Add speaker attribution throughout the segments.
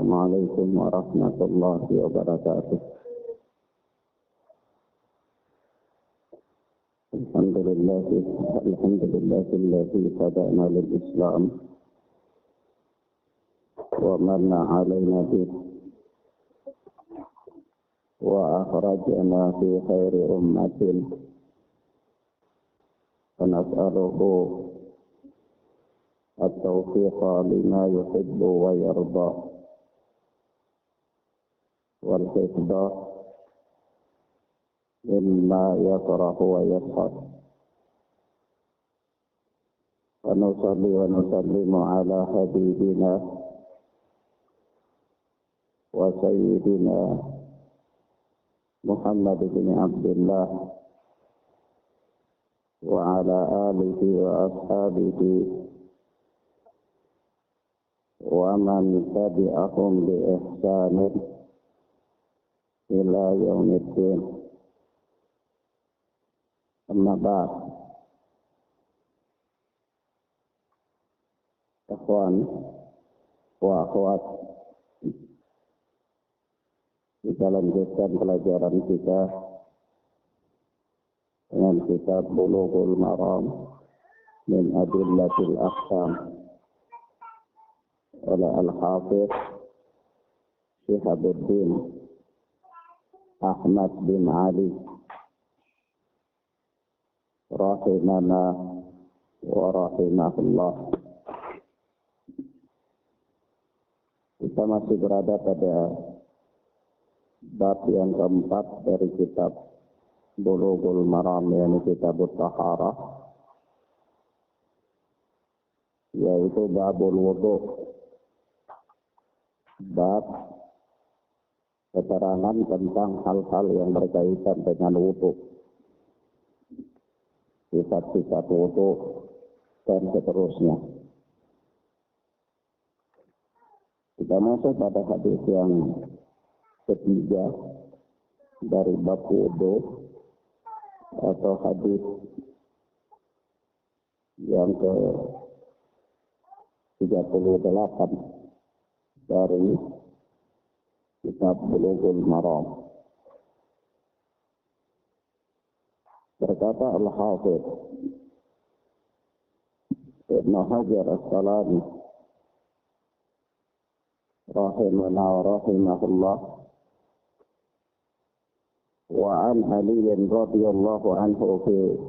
Speaker 1: Assalamualaikum warahmatullahi wabarakatuh. Alhamdulillahilladzi hadana lil Islam wa manna 'alaina bihi wa akhrajana fi khairi ummatin wa nas'aluhu at-tawfiqa lima yuhibbu wa yarda wal hifdha mimma yakrahu wa yaskhar. Wa nusalli wa nusallimu ala habibina wa sayyidina Muhammad bin Abdullah wa ala alihi wa ashabihi wa man tabi'ahum bi ihsanin ila yaumiddin. Amma ba'd. Ikhwan wa akhwat, kita lanjutkan pelajaran kita dengan kitab Bulughul Maram min Adillatil Ahkam oleh Al-Hafidh Syihabuddin Ahmad bin Ali rahimana wa rahimahullah. Kita masih berada pada bab yang keempat dari kitab Bulughul Maram, yaitu kitab Taharah, yaitu babul wudu, bab keterangan tentang hal-hal yang berkaitan dengan wudu, sifat-sifat wudu dan seterusnya. Kita masuk pada hadis yang ketiga dari bab wudu, atau hadis yang ke-38 dari kitab Bulughul Maram. Berkata Al-Hafidh Ibnu Hajar Asqalani rahimahullah, wa an Ali radhiyallahu anhu fi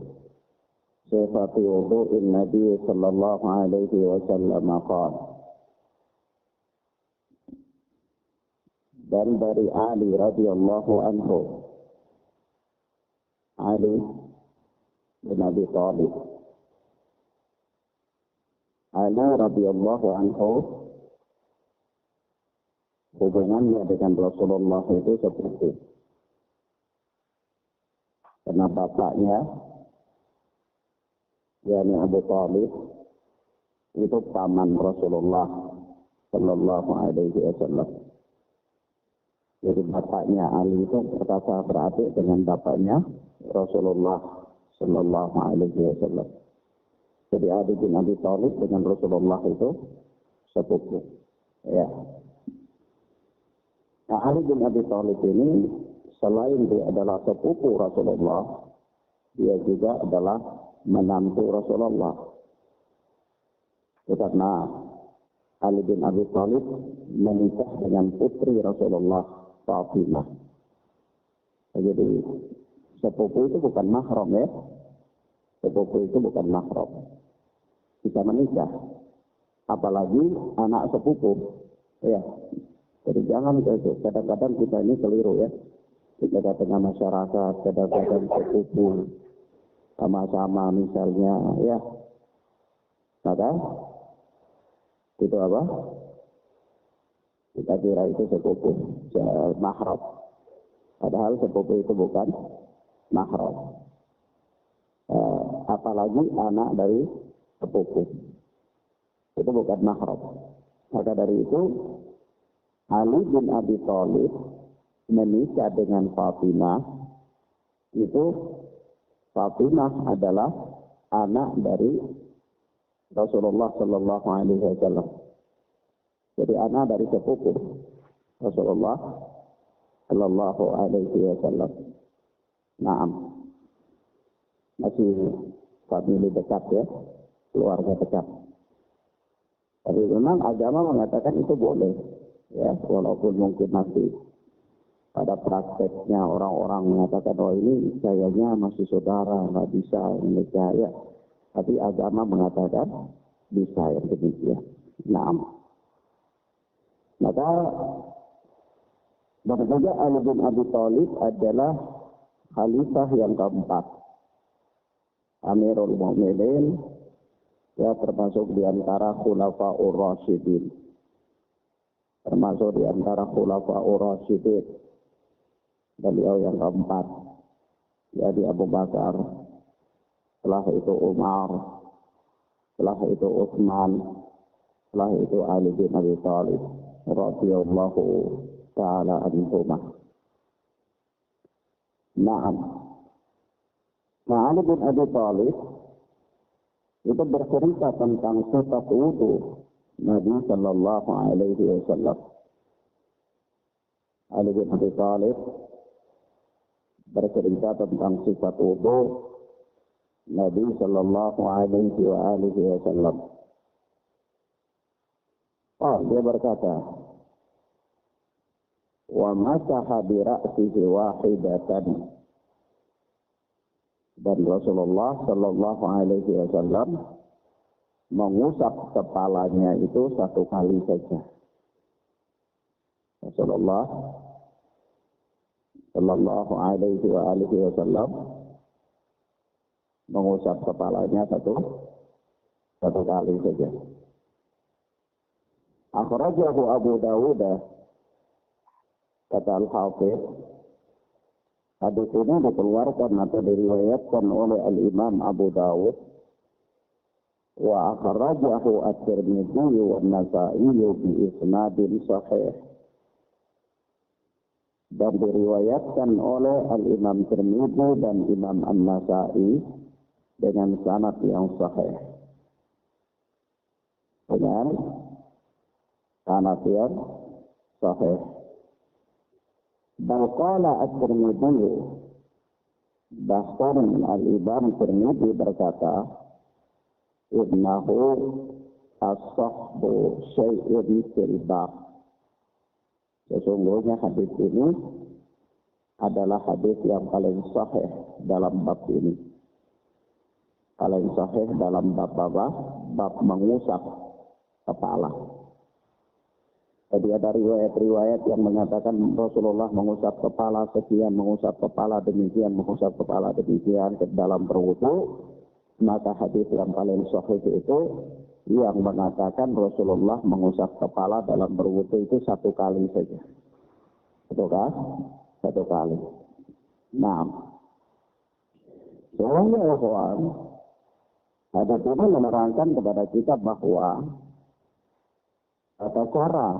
Speaker 1: sifat wudu'in Nabi sallallahu alaihi wasallam qala. Dan dari Ali radhiyallahu anhu, Ali bin Abi Thalib, Ali radhiyallahu anhu, hubungannya dengan Rasulullah itu seperti, karena bapaknya, yakni Abu Thalib, itu paman Rasulullah sallallahu alaihi wasallam. Jadi bapaknya Ali itu berkata beradik dengan bapaknya Rasulullah sallallahu alaihi wasallam. Jadi Ali bin Abi Thalib dengan Rasulullah itu sepupu. Ya. Nah, Ali bin Abi Thalib ini selain dia adalah sepupu Rasulullah, dia juga adalah menantu Rasulullah. Karena Ali bin Abi Thalib menikah dengan putri Rasulullah, Fatimah. Jadi sepupu itu bukan mahram, ya. Sepupu itu bukan mahram. Bisa menikah. Apalagi anak sepupu. Ya. Jadi jangan kadang-kadang kita ini keliru, ya. Kita di tengah masyarakat, kadang-kadang sepupu sama-sama misalnya, ya. Maka itu apa? Kita kira itu sepupu, mahram. Padahal sepupu itu bukan mahram. Apalagi anak dari sepupu, itu bukan mahram. Maka dari itu Ali bin Abi Thalib menikah dengan Fatimah. Itu Fatimah adalah anak dari Rasulullah Sallallahu Alaihi Wasallam. Jadi anak dari sepupu. Rasulullah Sallallahu Alaihi Wasallam. Naam, masih famili dekat ya, keluarga dekat. Tapi memang agama mengatakan itu boleh, ya, walaupun mungkin masih pada prakteknya orang-orang mengatakan oh ini kayaknya masih saudara, nggak bisa menikah ya. Tapi agama mengatakan bisa yang demikian. Naam. Maka dan juga Ali bin Abi Thalib adalah khalifah yang keempat, Amirul Mukminin, ya, termasuk di antara Khulafaur Rasyidin, termasuk di antara Khulafaur Rasyidin. Beliau yang keempat, jadi Abu Bakar, setelah itu Umar, setelah itu Utsman, setelah itu Ali bin Abi Thalib radhiyallahu ta'ala anhumah. Naam. Nah, Ali bin Abi Thalib itu bercerita tentang sifat wudu Nabi Sallallahu Alaihi Wasallam. Ali bin Abi Thalib bercerita tentang sifat wudu Nabi Sallallahu Alaihi Wasallam. Oh, dia berkata, wa masaha bi ra'sihi wahidatan. Dan Rasulullah Sallallahu Alaihi Wasallam mengusap kepalanya itu satu kali saja. Rasulullah Sallallahu Alaihi Wasallam mengusap kepalanya satu kali saja. Akhrajahu Abu Dawud, kata Al-Hafidh, hadis ini dikeluarkan atau diriwayatkan oleh Al-Imam Abu Dawud, wa akhrajahu At-Tirmidzi wa An-Nasa'i bi isnadin sahih, dan diriwayatkan oleh Al-Imam Tirmidzi dan Imam An-Nasa'i dengan sanad yang sahih. Dengan sanad yang sahih. Qala At-Tirmidzi, bahkan Al-Imam Tirmidzi berkata, innahu as-sahhu syai'un fil bab. Sesungguhnya hadis ini adalah hadis yang paling sahih dalam bab ini. Paling sahih dalam bab apa? Bab mengusap kepala. Jadi ada riwayat-riwayat yang mengatakan Rasulullah mengusap kepala sekian, mengusap kepala demikian, mengusap kepala demikian ke dalam berwudu. Maka hadis yang paling sahih itu yang mengatakan Rasulullah mengusap kepala dalam berwudu itu satu kali saja. Betul kan? Satu kali. Nah, soalnya ikhwan, hadis ini menerangkan kepada kita bahwa tata cara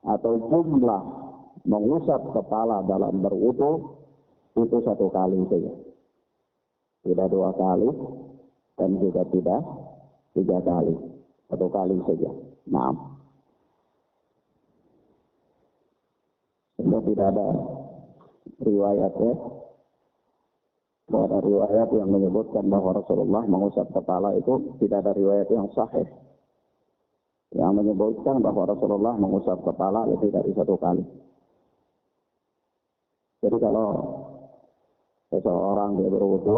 Speaker 1: atau jumlah mengusap kepala dalam berwudu itu satu kali saja. Tidak dua kali dan juga tidak tiga kali. Satu kali saja. Nah, sehingga tidak ada riwayat ya. Tidak ada riwayat yang menyebutkan bahwa Rasulullah mengusap kepala itu, tidak ada riwayat yang sahih yang menyebutkan bahwa Rasulullah mengusap kepala lebih dari satu kali. Jadi kalau seseorang dia berwudu,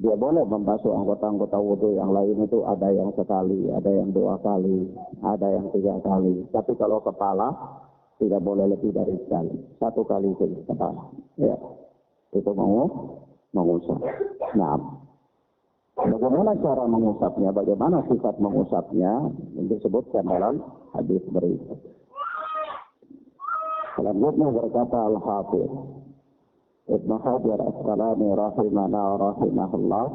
Speaker 1: dia boleh membasuh anggota-anggota wudu yang lain itu, ada yang sekali, ada yang dua kali, ada yang tiga kali. Tapi kalau kepala tidak boleh lebih dari sekali, satu kali saja kepala. Ya, itu mengusap. Nah, bagaimana cara mengusapnya, bagaimana sifat mengusapnya, disebutkan dalam hadis berikut. Selanjutnya berkata Al-Hafidh Ibnu Hajar Asqalani rahimana rahimahullah,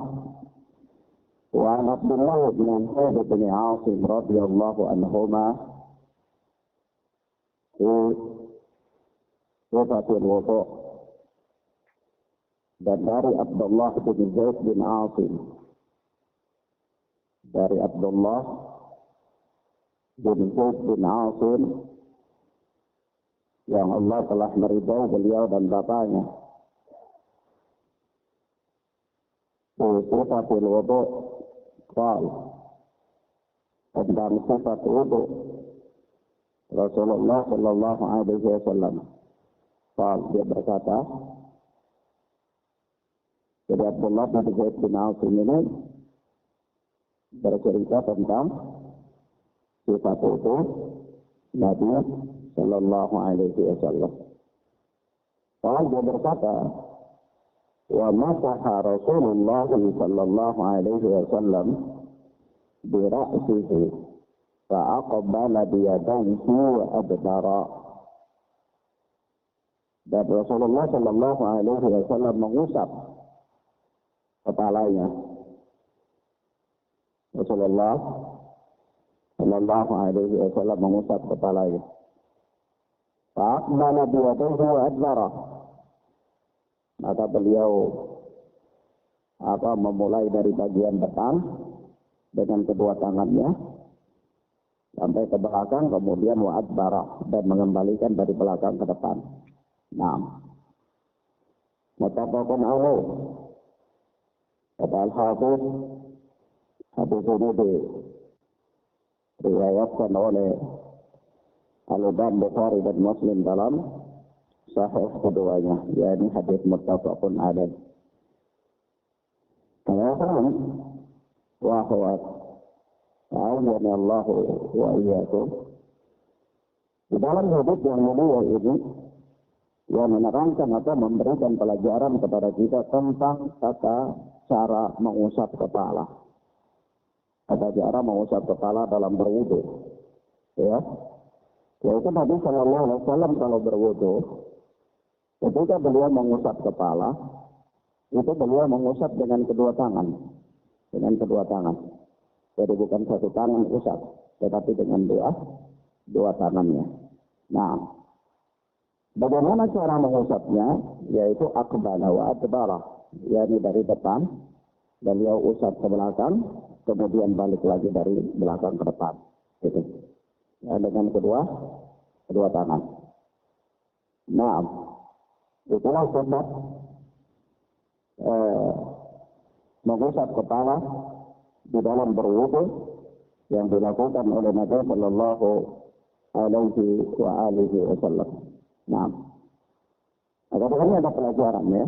Speaker 1: wa an Abdullah bin Zaid bin Asim radhiyallahu anhuma sifatul wudu, dan dari Abdullah bin Zaid bin Asim, dari Abdullah bin Zaid bin Asim yang Allah telah meridhai beliau dan bapaknya. Sifatul wudu qal, tentang sifat wudu Rasulullah sallallahu alaihi wasallam. Qal, dia berkata, jadi Abdullah bin Zaid bin Asim ini bercerita tentang sifat wudu Nabi sallallahu alaihi wasallam. Qal, dia berkata, wa masaha Rasulullah sallallahu alaihi wasallam bi ra'sihi fa aqbala bi yadayhi wa adbara. Dan Rasulullah sallallahu alaihi wasallam mengusap kepalanya. Rasulullah sallallahu alaihi wasallam mengusap kepalanya. Fa aqbala bi yadayhi wa adbara. Maka beliau memulai dari bagian depan dengan kedua tangannya sampai ke belakang, kemudian wa'ad barah, dan mengembalikan dari belakang ke depan. Nah, muttafaqun alaih. Kata Al-Hafiz, hadis ini diriwayatkan oleh Al-Imam Bukhari dan Muslim dalam sahih keduanya, yakni hadis muttafaqun alaih. Kemudian wa huwa ta'awwani Allah wa iyyakum. Di dalam hadis yang mulia ini yang menerangkan atau memberikan pelajaran kepada kita tentang tata cara mengusap kepala. Tata cara mengusap kepala dalam berwudu. Ya. Yaitu Nabi sallallahu alaihi wasallam kalau berwudu, ketika beliau mengusap kepala, itu beliau mengusap dengan kedua tangan. Dengan kedua tangan. Jadi bukan satu tangan usap, tetapi dengan dua tangannya. Nah, bagaimana cara mengusapnya? Yaitu aqbala wa adbara. yakni dari depan, beliau usap ke belakang, kemudian balik lagi dari belakang ke depan. Gitu. Ya, dengan kedua tangan. Nah, itulah sebab mengusap kepala di dalam berwudu yang dilakukan oleh Nabi Sallallahu Alaihi Wasallam. Nah, ini ada pelajaran ya.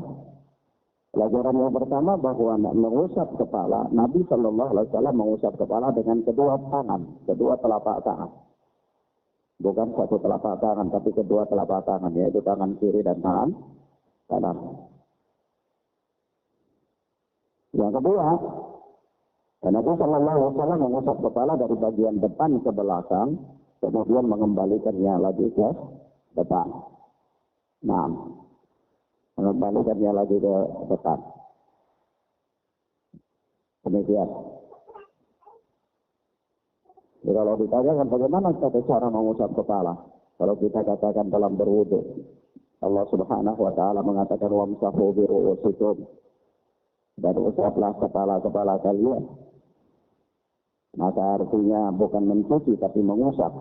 Speaker 1: Pelajaran yang pertama bahwa mengusap kepala, Nabi Sallallahu Alaihi Wasallam mengusap kepala dengan kedua tangan, kedua telapak tangan. Bukan satu telapak tangan, tapi kedua telapak tangan, yaitu tangan kiri dan tangan kanan. Yang kedua, Nabi Sallallahu Alaihi Wasallam mengusap kepala dari bagian depan ke belakang, kemudian mengembalikannya lagi ke depan. Nah, mengembalikannya lagi ke depan. Demikian. Jadi kalau ditanyakan bagaimana cara mengusap kepala, kalau kita katakan dalam berwudu, Allah Subhanahu Wa Taala mengatakan wamsahu bi ru'usikum, dan usaplah kepala-kepala kalian. Maka artinya bukan mencuci tapi mengusap.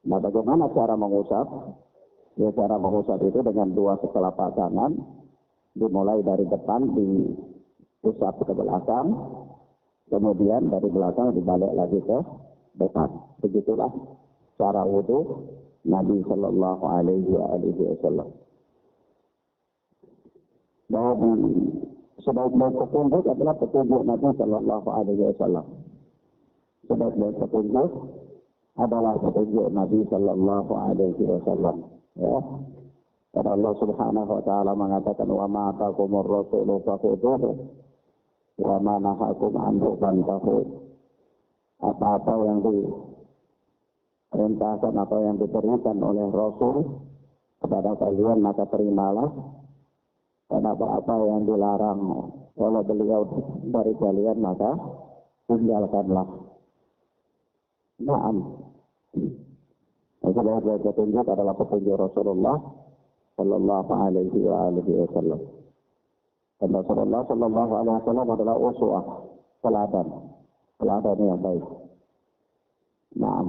Speaker 1: Nah, bagaimana cara mengusap? Ya, cara mengusap itu dengan dua telapak tangan, dimulai dari depan diusap ke belakang, kemudian dari belakang dibalik lagi ke depan. Begitulah cara wudu Nabi Sallallahu Alaihi Wasallam. Dan sebaik-baik petunjuk adalah petunjuk Nabi Sallallahu Alaihi Wasallam. Sebaik-baik petunjuk adalah petunjuk Nabi Sallallahu Alaihi Wasallam. Ya. Karena Allah Subhanahu Wa Taala mengatakan wa ma atakumur rasulu fakhudhuhu wa ma nahakum anhu fantahu. Apa-apa yang diperintahkan atau yang diberikan oleh Rasul kepada kalian maka terimalah, dan apa-apa yang dilarang oleh beliau dari kalian maka tinggalkanlah. Naam. Sebagai petunjuk adalah petunjuk Rasulullah Sallallahu Alaihi Wasallam. Dan Rasulullah Sallallahu Alaihi Wasallam adalah uswah, teladan yang baik. Nah,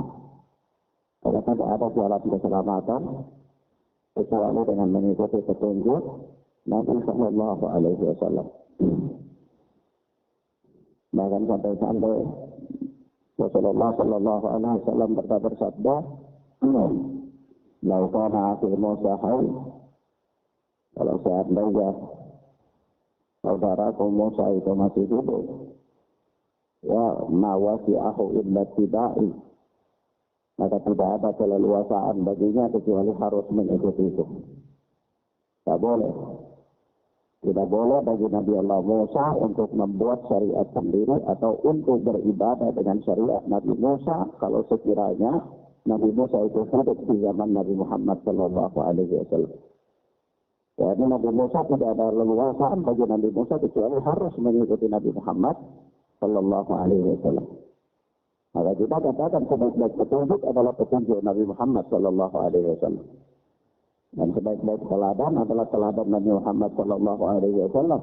Speaker 1: kalau tidak ada jalan keselamatan kecuali dengan mengikuti petunjuk Nabi Sallallahu Alaihi Wasallam. Bahkan sampai Rasulullah Sallallahu Alaihi Wasallam pernah bersabda, "Laukana akhir Musa hai, kalau seandainya saudaraku Musa itu masih hidup, ya mawasi aku illa tibai, maka tidak ada keleluasaan baginya kecuali harus mengikuti itu." Tak boleh. Tidak boleh bagi Nabi Allah Musa untuk membuat syariat sendiri atau untuk beribadah dengan syariat Nabi Musa kalau sekiranya Nabi Musa itu hidup di zaman Nabi Muhammad Sallallahu Alaihi Wasallam. Jadi Nabi Musa tidak ada leluasaan bagi Nabi Musa kecuali harus mengikuti Nabi Muhammad Sallallahu Alaihi Wasallam. Maka kita katakan sebaik-baik petunjuk adalah petunjuk Nabi Muhammad Sallallahu Alaihi Wasallam. Dan sebaik-baik teladan adalah teladan Nabi Muhammad Sallallahu Alaihi Wasallam.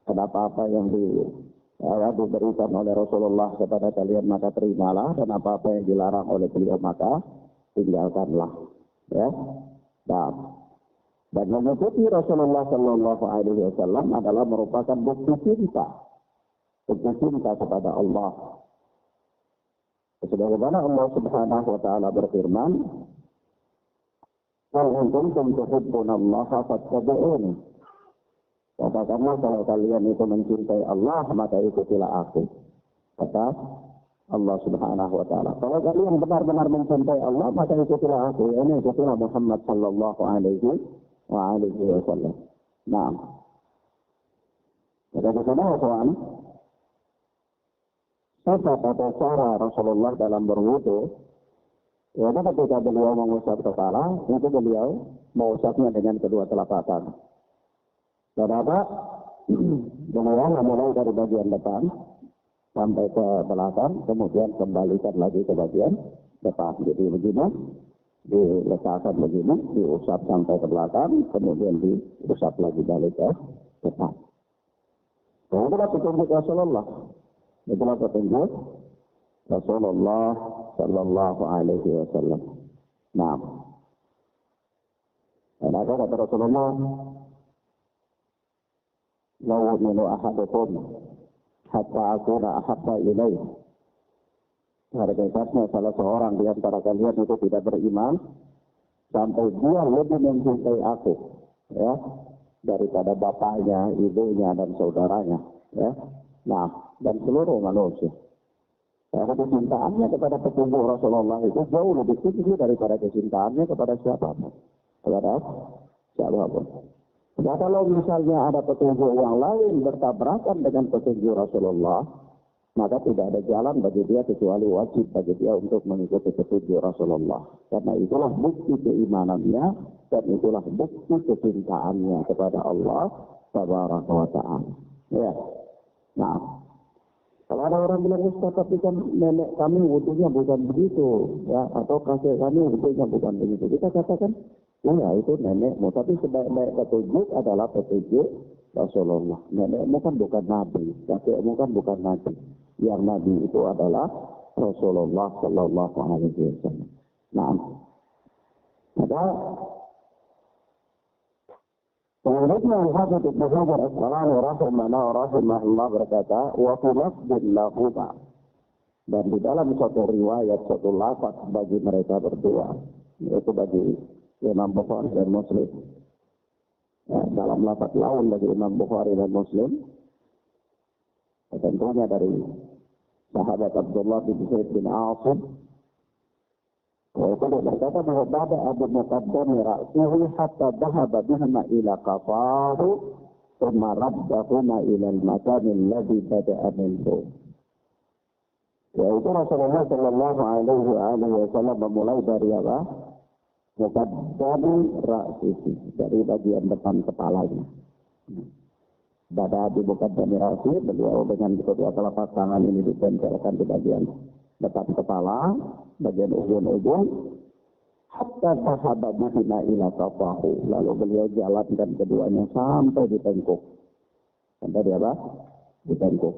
Speaker 1: Apa-apa yang diberikan oleh Rasulullah kepada kalian maka terimalah, dan apa-apa yang dilarang oleh beliau maka tinggalkanlah. Ya, dan mengikuti Rasulullah Sallallahu Alaihi Wasallam adalah merupakan bukti cinta kepada Allah. Sebagaimana Allah Subhanahu Wa Taala berfirman, "Qul in kuntum tuhibbunallaha fattabi'uni." Katakanlah kalau kalian itu mencintai Allah, maka ikutilah aku. Kata Allah Subhanahu Wa Taala. Kalau kalian benar-benar mencintai Allah, maka ikutilah aku. Ini ikutilah Muhammad Sallallahu Alaihi Wasallam. Nah, jadi bagaimana kawan? Tata cara Rasulullah dalam berwudu. Ya, ketika beliau mengusap kepala, itu beliau mengusapnya dengan kedua telapak tangan. Saudara, beliau mulai dari bagian depan sampai ke belakang, kemudian kembalikan lagi ke bagian depan. Jadi begini, diletakkan begini, diusap sampai ke belakang, kemudian diusap lagi balik ke depan. Nah, itulah petunjuk Rasulullah. Itulah petunjuk Rasulullah Sallallahu Alaihi Wasallam. Nah, apa kata Rasulullah? "La yu'minu ahadukum hatta akuna ahabba ilaih." Pada kisahnya salah seorang di antara kalian itu tidak beriman sampai dia lebih mencintai aku, ya, daripada bapaknya, ibunya, dan saudaranya, ya. Nah, dan seluruh manusia. Karena kecintaannya kepada petunjuk Rasulullah itu jauh lebih tinggi daripada kecintaannya kepada siapapun. Kepada siapapun. Nah, kalau misalnya ada petunjuk yang lain bertabrakan dengan petunjuk Rasulullah, maka tidak ada jalan bagi dia kecuali wajib bagi dia untuk mengikuti petunjuk Rasulullah. Karena itulah bukti keimanannya dan itulah bukti kecintaannya kepada Allah Tabaraka wa Ta'ala. Ya. Nah, kalau ada orang bilang, "Ustaz, tapi kan nenek kami wudunya bukan begitu, ya, atau kakek kami wudunya bukan begitu." Kita katakan, ya itu nenekmu, tapi sebaik-baik petunjuk adalah petunjuk Rasulullah. Nenekmu kan bukan nabi, kakekmu kan bukan nabi. Yang nabi itu adalah Rasulullah Sallallahu Alaihi Wasallam. Nah, ada Menurutnya Al-Hafidz Ibnu Hajar Al-Asqalani rahimahullah berkata, "Wa fi lafdhin lahuma." Dan di dalam suatu riwayat, suatu lafaz bagi mereka berdua, yaitu bagi Imam Bukhari dan Muslim. Ya, dalam lafaz lain bagi Imam Bukhari dan Muslim, tentunya dari sahabat Abdullah bin Zaid bin Asim. Kalau berkata bahwa pada Abu Muqaddam ra'sihi hatta dhahaba bihima ila qafahu thumma raddahuma ila al-makan alladhi bada'a minhu. Yaitu Rasulullah Sallallahu Alaihi Wasallam memulai dari apa? Muqaddam ra'sihi, dari bagian depan kepalanya. Pada Abu Muqaddam ra'sihi, beliau dengan kedua telapak tangan ini ditempelkan di bagian depan kepala, bagian ujung-ujung, hatta sahabat bihima ila qafahu. Lalu beliau jalankan keduanya sampai di tengkuk. Sampai di apa? Di tengkuk.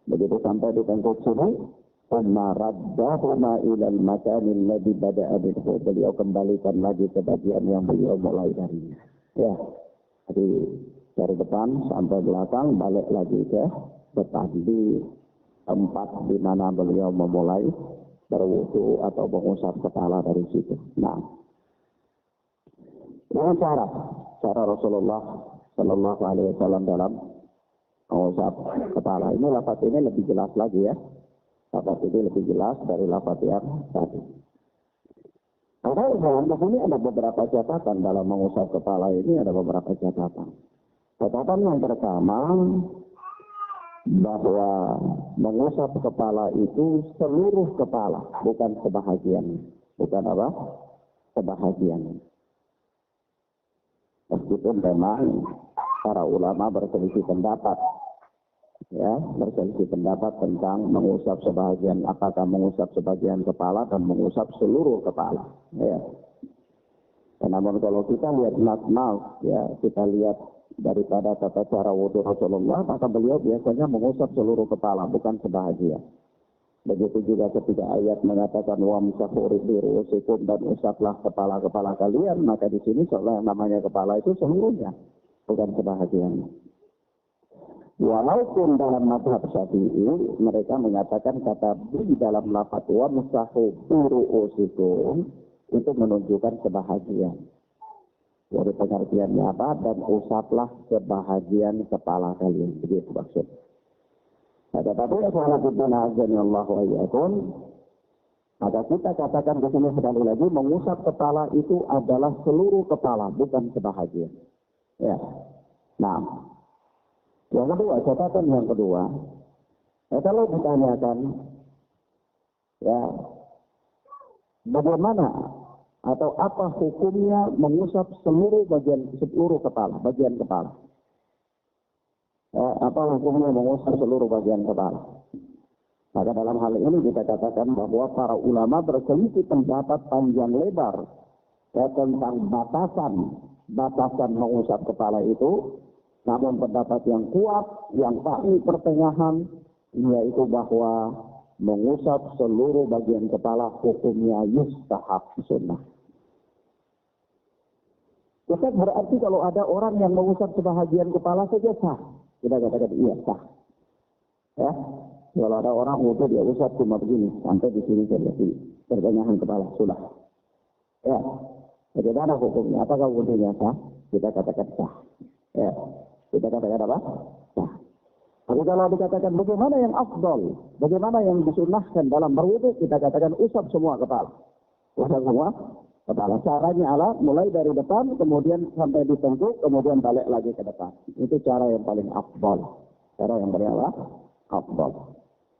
Speaker 1: Begitu sampai di tengkuk sini, thumma raddahuma ila al-makan alladhi bada'a minhu. Beliau kembalikan lagi ke bagian yang beliau mulai darinya. Ya, jadi dari depan sampai belakang, balik lagi ke depan di tempat di mana beliau memulai berwudu atau mengusap kepala dari situ. Nah, dengan cara Rasulullah Sallallahu Alaihi Wasallam dalam mengusap kepala ini, lafaz ini lebih jelas lagi ya. Lafaz ini lebih jelas dari lafaz yang tadi. Karena di sini ada beberapa catatan dalam mengusap kepala ini, ada beberapa catatan. Catatan yang pertama, bahwa mengusap kepala itu seluruh kepala, bukan sebahagian. Bukan apa? Sebahagian. Meskipun memang para ulama berselisih pendapat, ya, berselisih pendapat tentang mengusap sebahagian, apakah mengusap sebagian kepala dan mengusap seluruh kepala. Ya. Namun kalau kita lihat nas, ya, kita lihat daripada tata cara wudhu Rasulullah, maka beliau biasanya mengusap seluruh kepala, bukan sebahagian. Begitu juga ketika ayat mengatakan wamsahu ru'usikum, dan usaplah kepala-kepala kalian, maka di sini seolah namanya kepala itu seluruhnya, bukan sebahagian. Walaupun dalam mazhab Syafi'i mereka mengatakan kata di dalam lafaz wamsahu ru'usikum itu menunjukkan sebahagian. Dari pengertiannya apa? Dan usaplah sebahagian kepala kalian. Begitu maksud. Tetapi maka kita katakan di sini sekali lagi, mengusap kepala itu adalah seluruh kepala, bukan sebahagian. Ya. Nah, yang kedua, catatan yang kedua, kalau ditanyakan, ya, bagaimana atau apa hukumnya mengusap seluruh kepala, bagian kepala? Apa hukumnya mengusap seluruh bagian kepala? Maka dalam hal ini kita katakan bahwa para ulama berselisih pendapat panjang lebar ya, tentang batasan mengusap kepala itu. Namun pendapat yang kuat, yang paling pertengahan, yaitu bahwa mengusap seluruh bagian kepala hukumnya yustahab, sunnah. Itu berarti kalau ada orang yang mengusap sebahagian kepala saja sah. Kita katakan iya sah. Ya, kalau ada orang wudu dia usap cuma begini sampai di sini saja di pertengahan kepala sudah. Ya, bagaimana hukumnya? Apakah wudunya sah? Kita katakan sah. Ya, kita katakan apa? Sah. Tapi kalau dikatakan bagaimana yang afdal, bagaimana yang disunnahkan dalam berwudu, kita katakan usap semua kepala. Usap semua kepala. Caranya adalah mulai dari depan, kemudian sampai di tengkuk, kemudian balik lagi ke depan. Itu cara yang paling afdal. Cara yang paling afdal.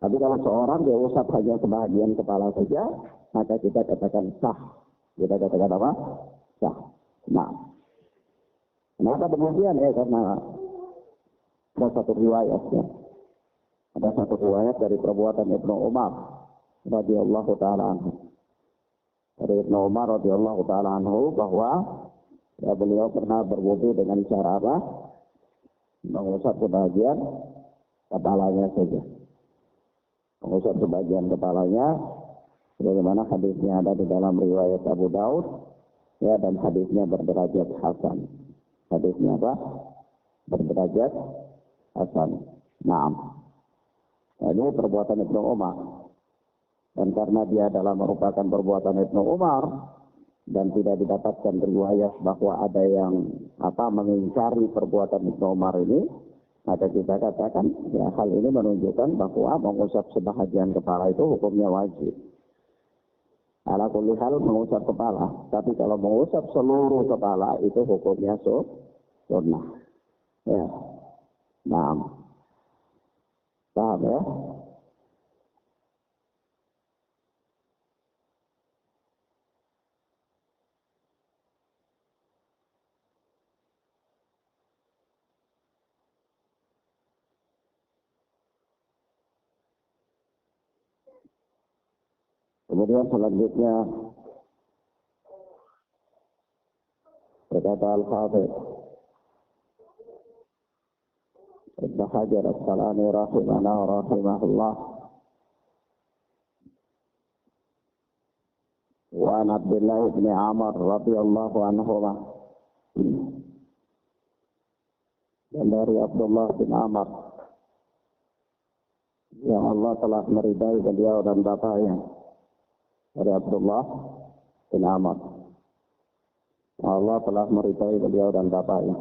Speaker 1: Tapi kalau seorang dia usap saja sebahagian kepala saja, maka kita katakan sah. Kita katakan apa? Sah. Nah, kenapa demikian? Ya, karena ada satu riwayat, ya. Ada satu riwayat dari perbuatan Ibnu Umar radhiyallahu taala anhu. Dari Ibnu Umar radhiyallahu taala anhu bahwa ya, beliau pernah berwudu dengan cara apa? Mengusap sebagian kepalanya saja. Mengusap sebagian kepalanya, sebagaimana hadisnya ada di dalam riwayat Abu Daud, ya, dan hadisnya berderajat hasan. Hadisnya apa? Berderajat hasan. Naam. Ini perbuatan Ibnu Umar. Dan karena dia adalah merupakan perbuatan Ibnu Umar dan tidak didapatkan riwayat bahwa ada yang mengingkari perbuatan Ibnu Umar ini, maka kita katakan ya hal ini menunjukkan bahwa mengusap sebahagian kepala itu hukumnya wajib. Ala kulli hal mengusap kepala, tapi kalau mengusap seluruh kepala itu hukumnya sunnah. Ya. Nah, paham ya? Kemudian selanjutnya berkata Al-Hafidz Ibnu Hajar Al-Asqalani rahimahullah, Wa an Abdullah bin Amr radhiyallahu anhu. Dan dari Abdullah bin Amr yang Allah telah meridai beliau dan bapaknya. Dari Abdullah bin Amr, Allah telah meridai beliau dan bapaknya.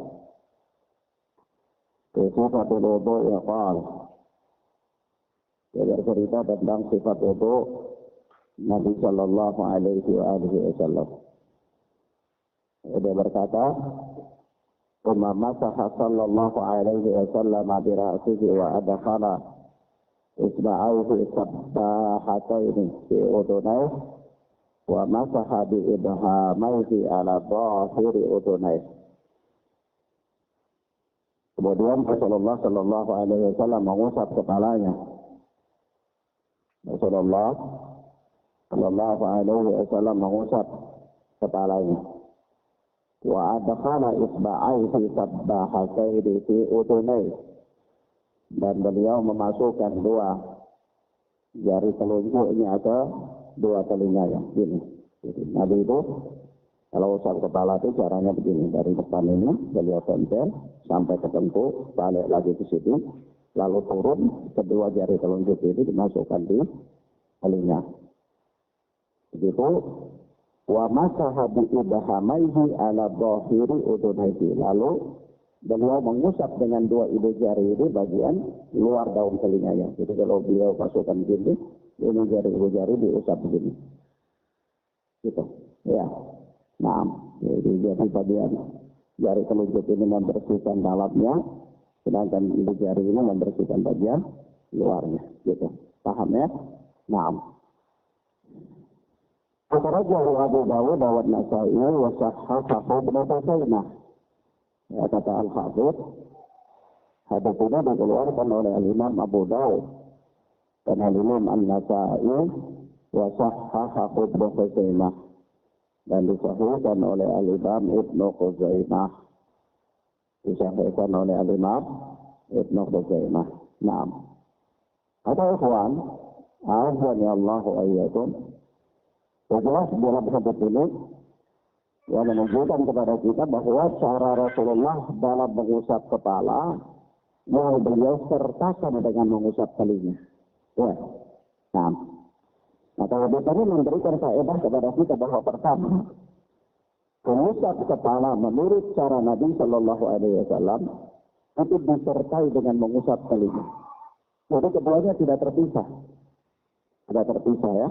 Speaker 1: Sifatul wudu yaqal. Dia bercerita tentang sifat wudu Nabi sallallahu alaihi wasallam. Dia berkata, "Umma masaha sallallahu alaihi wasallam bi ra'sihi wa adkhala isba'aihi sabbahataini fi udunaihi wa masaha bi ibhamaihi ala dhahiri udunaihi." Kemudian Rasulullah sallallahu alaihi wasallam mengusap kepalanya. Rasulullah sallallahu alaihi wasallam mengusap kepalanya. Wa adkhala isba'aihi sabbahataini fi udunaihi. Dan beliau memasukkan dua jari telunjuknya ke dua telinganya. Gini. Nabi itu kalau usap kepala itu caranya begini. Dari depan ini beliau tempel sampai ketentu, balik lagi ke situ, lalu turun, kedua jari telunjuk itu dimasukkan di telinga. Begitu. Wa masaha bi ibhamaihi ala dhahiri udunaihi. Lalu beliau mengusap dengan dua ibu jari ini bagian luar daun telinganya. Jadi kalau beliau masukkan gini, ini jari ibu jari diusap begini. Gitu. Ya. Nah, jadi bagian jari telunjuk ini membersihkan dalamnya, sedangkan ibu jari ini membersihkan bagian luarnya. Gitu. Paham ya? Nah. Akhrajahu Abu Dawud wa Nasa'i wa sahhahahu Ibnu Khuzaimah. Ya, kata Al-Hafidz, hadis ini dikeluarkan oleh Imam Abu Dawud dan Imam An-Nasa'i wa sahhahahu Ibnu Khuzaimah, dan disahihkan oleh Al-Imam Ibnu Khuzaimah. Disahihkan oleh Al-Imam Ibnu Khuzaimah. Naam. Kata ikhwan, azan ya Allah wa iyyakum. Jelas dalam hadis ini yang menunjukkan kepada kita bahwa cara Rasulullah dalam mengusap kepala yang beliau sertakan dengan mengusap telinga. Ya. Nah, hadis ini memberikan faedah kepada kita bahwa pertama, mengusap kepala menurut cara Nabi Shallallahu Alaihi Wasallam itu disertai dengan mengusap telinga. Jadi keduanya tidak terpisah. Tidak terpisah ya.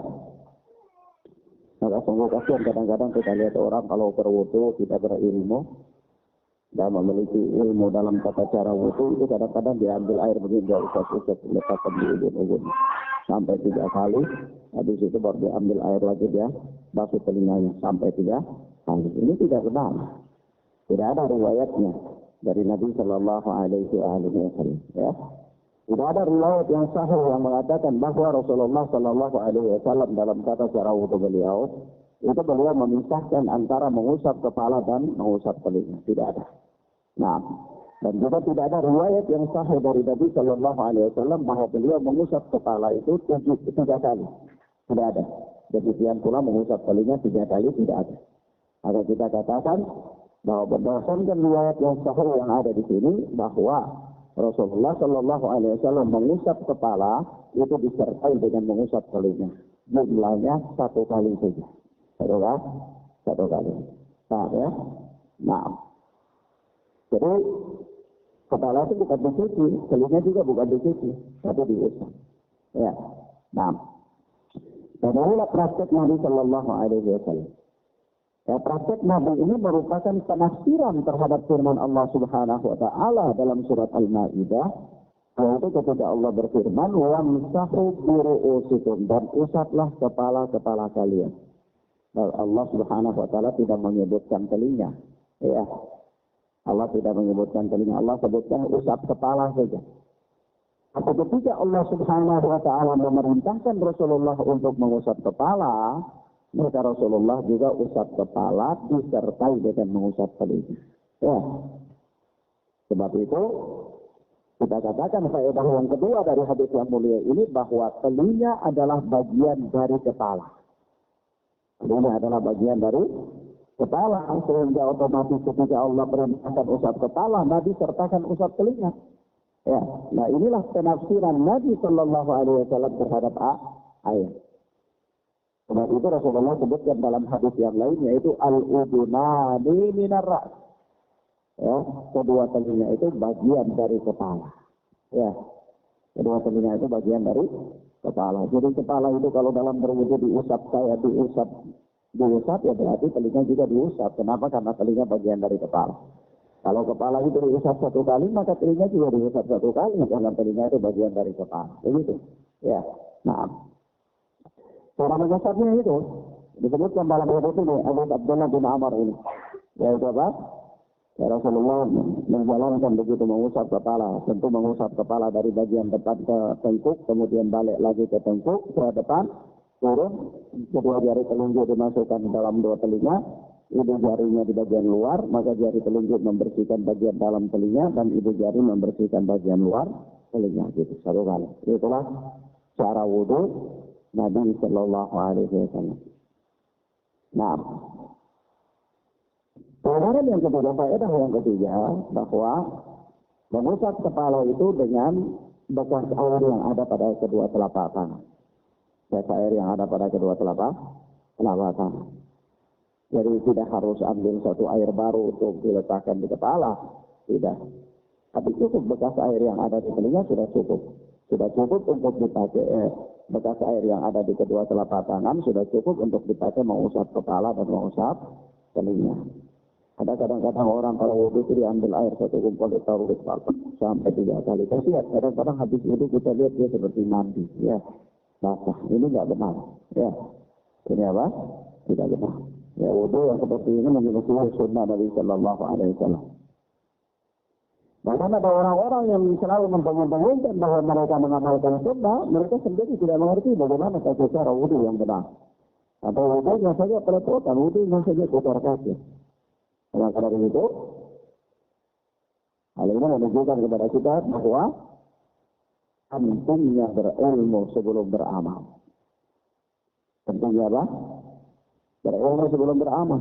Speaker 1: Maka sungguh kasihan kadang-kadang kita lihat orang kalau berwudu tidak berilmu dan memiliki ilmu dalam tata cara wudu, itu kadang-kadang diambil air begini, dia usap-usap letakkan di ujung-ujung sampai 3 kali, habis itu baru diambil air lagi, dia basuh telinganya sampai 3 kali. Ini tidak benar. Tidak ada riwayatnya dari Nabi Shallallahu Alaihi Wasallam. Ya. Tidak ada riwayat yang sahih yang mengatakan bahwa Rasulullah Shallallahu Alaihi Wasallam dalam tata cara wudu beliau itu beliau memisahkan antara mengusap kepala dan mengusap telinga. Tidak ada. Nah, dan juga tidak ada riwayat yang sahih dari Nabi Shallallahu Alaihi Wasallam bahwa beliau mengusap kepala itu 3 kali. Tidak ada. Demikian pula mengusap telinga 3 kali tidak ada. Maka kita katakan bahwa berdasarkan riwayat yang sahih yang ada di sini bahwa Rasulullah Shallallahu Alaihi Wasallam mengusap kepala itu disertai dengan mengusap telinga. Jumlahnya 1 kali saja. 1 kali. Nah, ya. Nah. Jadi kepala itu bukan dicuci, telinga juga bukan dicuci, tapi diusap. Ya. Nah. Dan inilah praktek Nabi Shallallahu Alaihi Wasallam. Ya, praktek Nabi ini merupakan penafsiran terhadap firman Allah Subhanahu wa Ta'ala dalam surat Al-Maidah, yaitu ketika Allah berfirman, "Wamsahu bi ru'usikum," dan usaplah kepala-kepala kalian. Dan Allah Subhanahu wa Ta'ala tidak menyebutkan telinga. Ya. Allah tidak menyebutkan telinga, Allah sebutkan usap kepala saja. Atau ketika Allah Subhanahu wa Ta'ala memerintahkan Rasulullah untuk mengusap kepala, maka Rasulullah juga usap kepala disertai dengan mengusap telinga. Ya. Sebab itu kita katakan faedah yang kedua dari hadis yang mulia ini bahwa telinga adalah bagian dari kepala. Ini adalah bagian dari kepala, sehingga otomatis ketika Allah perintahkan usap kepala, Nabi sertakan usap telinga. Ya, nah inilah penafsiran Nabi Shallallahu Alaihi Wasallam terhadap ayat. Sebab itu Rasulullah sebutkan dalam hadis yang lain, yaitu al-udunani minar ras. Ya, kedua telinga itu bagian dari kepala. Ya, kedua telinga itu bagian dari kepala. Jadi kepala itu kalau dalam berwudu diusap, diusap ya berarti telinga juga diusap. Kenapa? Karena telinga bagian dari kepala. Kalau kepala itu diusap satu kali, maka telinga juga diusap satu kali. Karena telinga itu bagian dari kepala. Begitu. Ya. Nah, cara mengesapnya itu disebutkan dalam hadis ini, Abu Abdullah bin Amr ini. Yaitu apa? Ya, Rasulullah menjalankan begitu mengusap kepala. Tentu mengusap kepala dari bagian depan ke tengkuk, kemudian balik lagi ke tengkuk, ke depan, turun, kedua jari telunjuk dimasukkan dalam dua telinga, ibu jarinya di bagian luar, maka jari telunjuk membersihkan bagian dalam telinga, dan ibu jari membersihkan bagian luar telinga. Gitu, satu kali. Itulah cara wudhu Nabi Sallallahu Alaihi Wasallam. Nah, pelajaran yang ketiga, faedah yang ketiga, bahwa mengusap kepala itu dengan bekas air yang ada pada kedua telapak tangan. Bekas air yang ada pada kedua telapak tangan. Jadi tidak harus ambil satu air baru untuk diletakkan di kepala. Tidak. Tapi cukup bekas air yang ada di telinga sudah cukup. Sudah cukup untuk dipakai. Bekas air yang ada di kedua telapak tangan sudah cukup untuk dipakai mengusap kepala dan mengusap telinga. Ada kadang-kadang orang kalau wudhu itu diambil air satu kumpul ditaruh di kepala sampai 3 kali. Tapi ya kadang-kadang habis wudhu kita lihat dia seperti mandi. Ya, basah. Ini nggak benar. Ya, ini apa? Tidak benar. Ya, wudhu yang seperti ini menjadi sunnah Nabi Sallallahu Alaihi Wasallam. Bahkan ada orang-orang yang selalu membangun-bangunkan bahwa mereka mengamalkan sunnah, mereka sendiri tidak mengerti bagaimana cara wudhu yang benar. Atau wudhunya saja pelepotan, wudhunya saja kotor kaki. Karena begitu, hal ini menunjukkan kepada kita bahwa pentingnya berilmu sebelum beramal. Pentingnya apa? Berilmu sebelum beramal.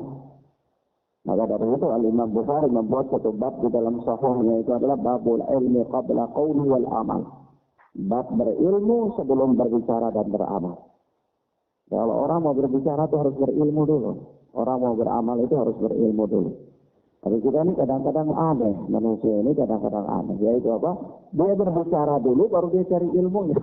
Speaker 1: Maka dari itu Al-Imam Bukhari membuat satu bab di dalam sahihnya, itu adalah babul ilmi qabla qawli wal amal. Bab berilmu sebelum berbicara dan beramal. Kalau orang mau berbicara itu harus berilmu dulu. Orang mau beramal itu harus berilmu dulu. Tapi kita ini kadang-kadang aneh. Manusia ini kadang-kadang aneh. Yaitu apa? Dia berbicara dulu baru dia cari ilmunya.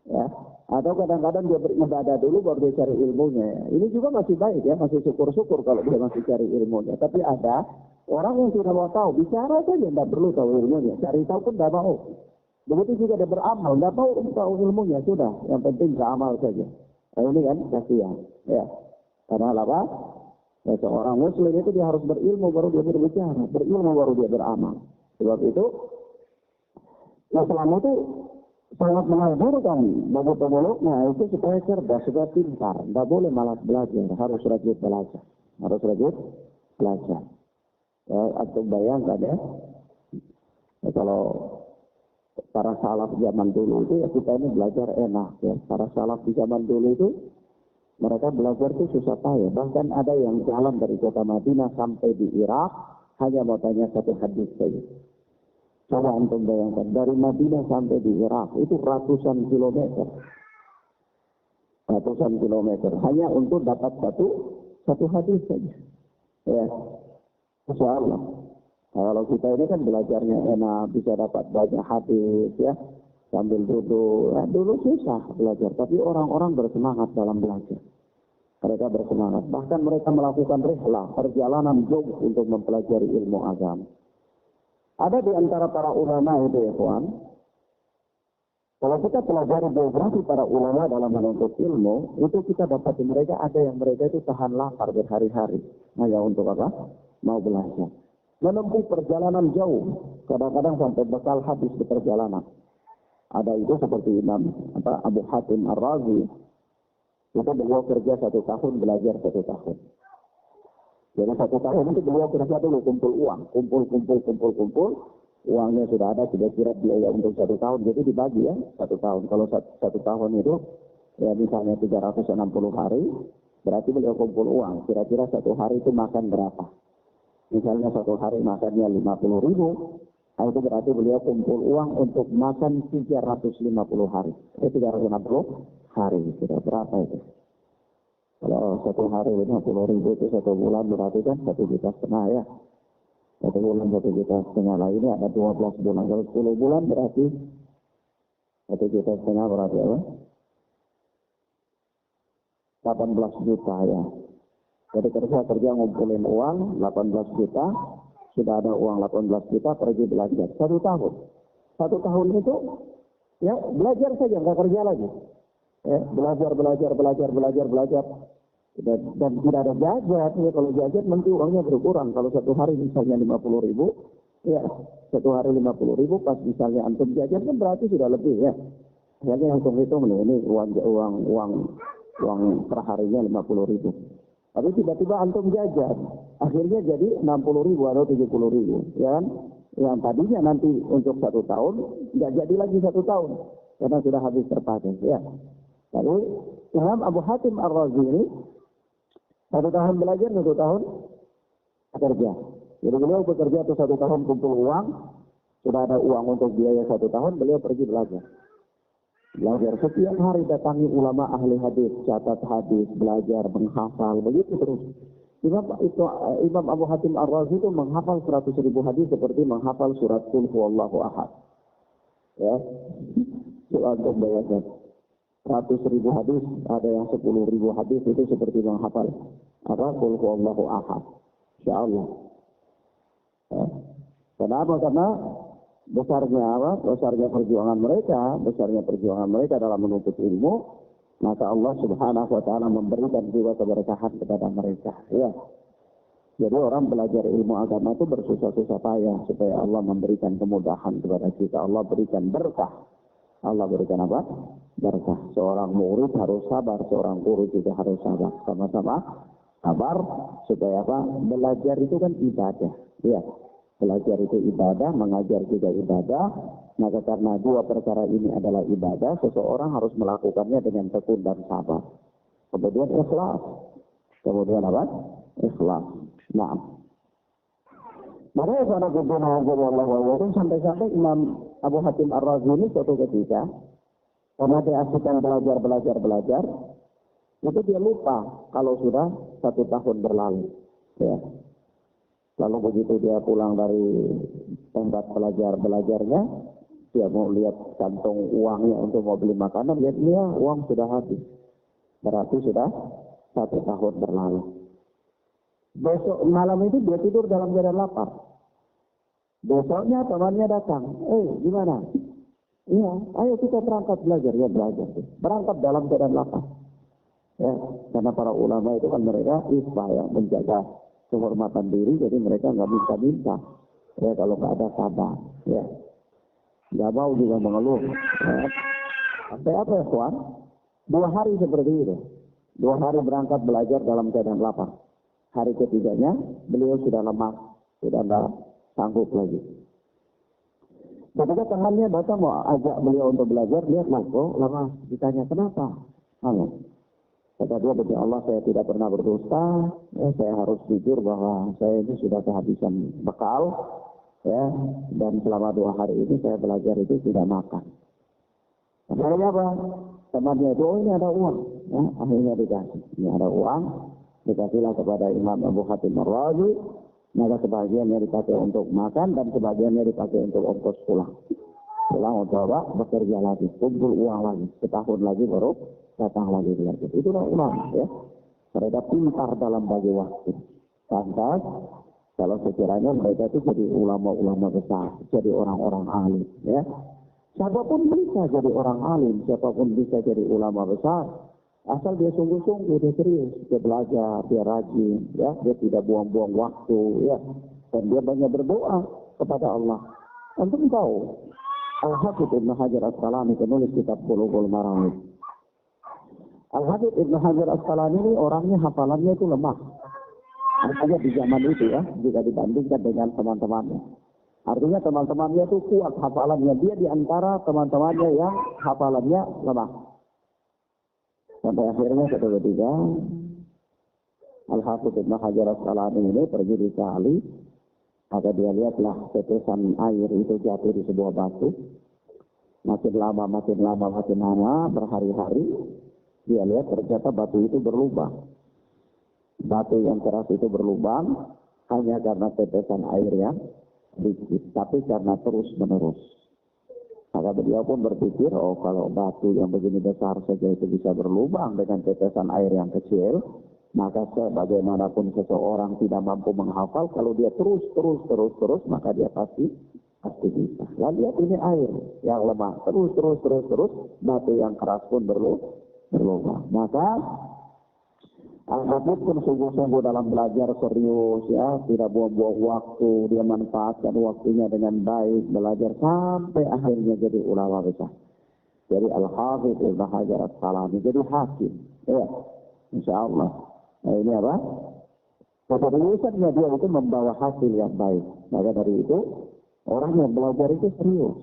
Speaker 1: Ya. Atau kadang-kadang dia beribadah dulu baru dia cari ilmunya. Ini juga masih baik ya. Masih syukur-syukur kalau dia masih cari ilmunya. Tapi ada orang yang tidak mau tahu. Bicara saja tidak perlu tahu ilmunya. Cari tahu pun tidak mau. Begitu juga dia beramal. Tidak tahu ilmunya. Sudah. Yang penting beramal saja. Nah, ini kan kasihan. Ya. Karena apa? Ya, seorang muslim itu dia harus berilmu baru dia berbicara, berilmu baru dia beramal. Sebab itu Islam itu sangat menganjurkan bagi pemeluknya itu supaya cerdas, supaya pintar. Tidak boleh malas belajar, harus rajin belajar. Harus rajin belajar. Ya, atau bayangkan ya, kalau para salaf zaman dulu itu ya kita ini belajar enak ya. Para salaf di zaman dulu itu mereka belajar itu susah payah. Bahkan ada yang jalan dari kota Madinah sampai di Irak hanya mau tanya satu hadis saja. Coba antum bayangkan dari Madinah sampai di Irak itu ratusan kilometer. Ratusan kilometer hanya untuk dapat satu hadis saja. Ya, Masya Allah. Nah, kalau kita ini kan belajarnya enak, bisa dapat banyak hadis ya. Sambil duduk, dulu susah belajar, tapi orang-orang bersemangat dalam belajar. Mereka bersemangat, bahkan mereka melakukan rihlah, perjalanan jauh untuk mempelajari ilmu agama. Ada di antara para ulama itu ya kawan, kalau kita pelajari biografi para ulama dalam menuntut ilmu, itu kita dapat mereka ada yang mereka itu tahan lapar berhari-hari, hanya untuk apa? Mau belajar. Menempuh perjalanan jauh, kadang-kadang sampai bekal habis di perjalanan. Ada itu seperti Imam Abu Hatim Ar-Razi. Itu beliau kerja 1 tahun, belajar 1 tahun. Jadi 1 tahun itu beliau kerja dulu, kumpul uang. Kumpul. Uangnya sudah ada, kira-kira biaya untuk 1 tahun. Jadi dibagi ya, 1 tahun. Kalau 1 tahun itu, ya misalnya 360 hari. Berarti beliau kumpul uang. Kira-kira satu hari itu makan berapa? Misalnya satu hari makannya 50.000, itu berarti beliau kumpul uang untuk makan 350 hari. 350 hari. Sudah berapa itu? Kalau satu hari 50.000 itu satu bulan berarti kan 1,5 juta ya. Satu bulan 1,5 juta lah. Ini ada 12 bulan. Kalau 10 bulan berarti 1,5 juta berarti apa? 18 juta ya. Jadi kerja ngumpulin uang 18 juta, sudah ada uang 18 juta, pergi belajar 1 tahun. 1 tahun itu ya belajar saja, nggak kerja lagi. Ya, belajar. Dan tidak ada jajan. Ya, kalau jajan nanti uangnya berkurang. Kalau satu hari misalnya 50.000, ya satu hari 50.000, pas misalnya antum jajan kan berarti sudah lebih ya. Akhirnya hitung-hitung ini uang per harinya 50.000. Tapi tiba-tiba antum jajan, akhirnya jadi 60.000 atau 70.000, ya kan? Yang tadinya nanti untuk 1 tahun, nggak jadi lagi 1 tahun, karena sudah habis terpakai. Ya. Lalu Imam Abu Hatim Ar-Razi ini 1 tahun belajar, 1 tahun kerja. Jadi beliau bekerja itu 1 tahun kumpul uang, sudah ada uang untuk biaya 1 tahun, beliau pergi belajar. Belajar setiap hari datangi ulama ahli hadis, catat hadis, belajar, menghafal, begitu terus. Imam Abu Hatim Ar-Razi itu menghafal 100.000 hadis seperti menghafal surat Qul Huwallahu Ahad. Ya, soal untuk bayangkan 100.000 hadis, ada yang 10.000 hadis itu seperti menghafal Qul Huwallahu Ahad. Insyaallah. Ya. Kenapa? Karena besarnya perjuangan mereka dalam menuntut ilmu, maka Allah Subhanahu wa taala memberikan juga keberkahan kepada mereka. Ya. Jadi orang belajar ilmu agama itu bersusah-susah payah supaya Allah memberikan kemudahan kepada kita. Allah berikan berkah. Allah berikan apa? Berkah. Seorang murid harus sabar, seorang guru juga harus sabar. Sama-sama sabar supaya apa? Belajar itu kan ibadah. Ya. Belajar itu ibadah, mengajar juga ibadah. Maka karena 2 perkara ini adalah ibadah, seseorang harus melakukannya dengan tekun dan sabar. Kemudian ikhlas. Kemudian apa? Ikhlas. Nah. Maka sampai-sampai Imam Abu Hatim Ar-Razi ini suatu ketika, karena dia asyikkan belajar, itu dia lupa kalau sudah 1 tahun berlalu. Ya. Lalu begitu dia pulang dari tempat belajarnya, dia mau lihat kantong uangnya untuk mau beli makanan, lihat dia uang sudah habis. Berarti sudah 1 tahun berlalu. Besok malam itu dia tidur dalam keadaan lapar. Besoknya temannya datang, gimana? Iya, ayo kita berangkat belajar. Ya belajar. Berangkat dalam keadaan lapar. Ya, karena para ulama itu kan mereka ya, menjaga kehormatan diri, jadi mereka nggak minta-minta. Ya kalau nggak ada sabar, ya nggak mau juga mengeluh. Ya. Sampai apa ya kawan? 2 hari seperti itu. 2 hari berangkat belajar dalam keadaan lapar. Hari ketiganya beliau sudah lemah, sudah nggak sanggup lagi. Ketika temannya datang mau ajak beliau untuk belajar, lihat kok lama. Ditanya kenapa? Kata dia, demi Allah saya tidak pernah berdusta, ya, saya harus jujur bahwa saya ini sudah kehabisan bekal, ya, dan selama 2 hari ini saya belajar itu tidak makan. Akhirnya apa? Temannya itu, ini ada uang, ya, akhirnya dikasih. Ini ada uang, dikasihlah kepada Imam Abu Hatim Ar-Razi, maka sebagiannya dipakai untuk makan dan sebagiannya dipakai untuk ongkos pulang. Pulang untuk apa? Bekerja lagi, kumpul uang lagi, setahun lagi baru datang lagi belajar. Itulah ulama ya. Mereka pintar dalam bagi waktu. Pantas kalau sekiranya mereka itu jadi ulama-ulama besar, jadi orang-orang alim ya. Siapapun bisa jadi orang alim, siapapun bisa jadi ulama besar. Asal dia sungguh-sungguh, dia serius, dia belajar, dia rajin, ya, dia tidak buang-buang waktu, ya, dan dia banyak berdoa kepada Allah. Untuk tahu, Al-Hafidz Ibn Hajar Asqalani penulis kitab Bulughul Maram. Al-Hafidz Ibn Hajar Asqalani ini orangnya hafalannya itu lemah. Artinya di zaman itu ya, jika dibandingkan dengan teman-temannya. Artinya teman-temannya itu kuat hafalannya. Dia di antara teman-temannya yang hafalannya lemah. Sampai akhirnya suatu ketika Al-Hafidz Ibnu Hajar Asqalani ini pergi di kali, maka dia lihatlah tetesan air itu jatuh di sebuah batu. Makin lama, berhari-hari, dia lihat ternyata batu itu berlubang. Batu yang keras itu berlubang hanya karena tetesan air yang sedikit, tapi karena terus-menerus. Maka beliau pun berpikir, oh kalau batu yang begini besar saja itu bisa berlubang dengan tetesan air yang kecil, maka bagaimanapun seseorang tidak mampu menghafal, kalau dia terus, maka dia pasti bisa. Lalu lihat ini air yang lemah, terus, batu yang keras pun berlubang. Maka Al-Hafidz pun sungguh-sungguh dalam belajar serius, ya, tidak buang-buang waktu, dia manfaatkan waktunya dengan baik, belajar sampai akhirnya jadi ulama besar. Jadi Al-Hafidz Ibnu Hajar Asqalani jadi hakim, ya, insya Allah. Nah ini apa? Keseriusannya dia itu membawa hasil yang baik. Maka dari itu orang yang belajar itu serius,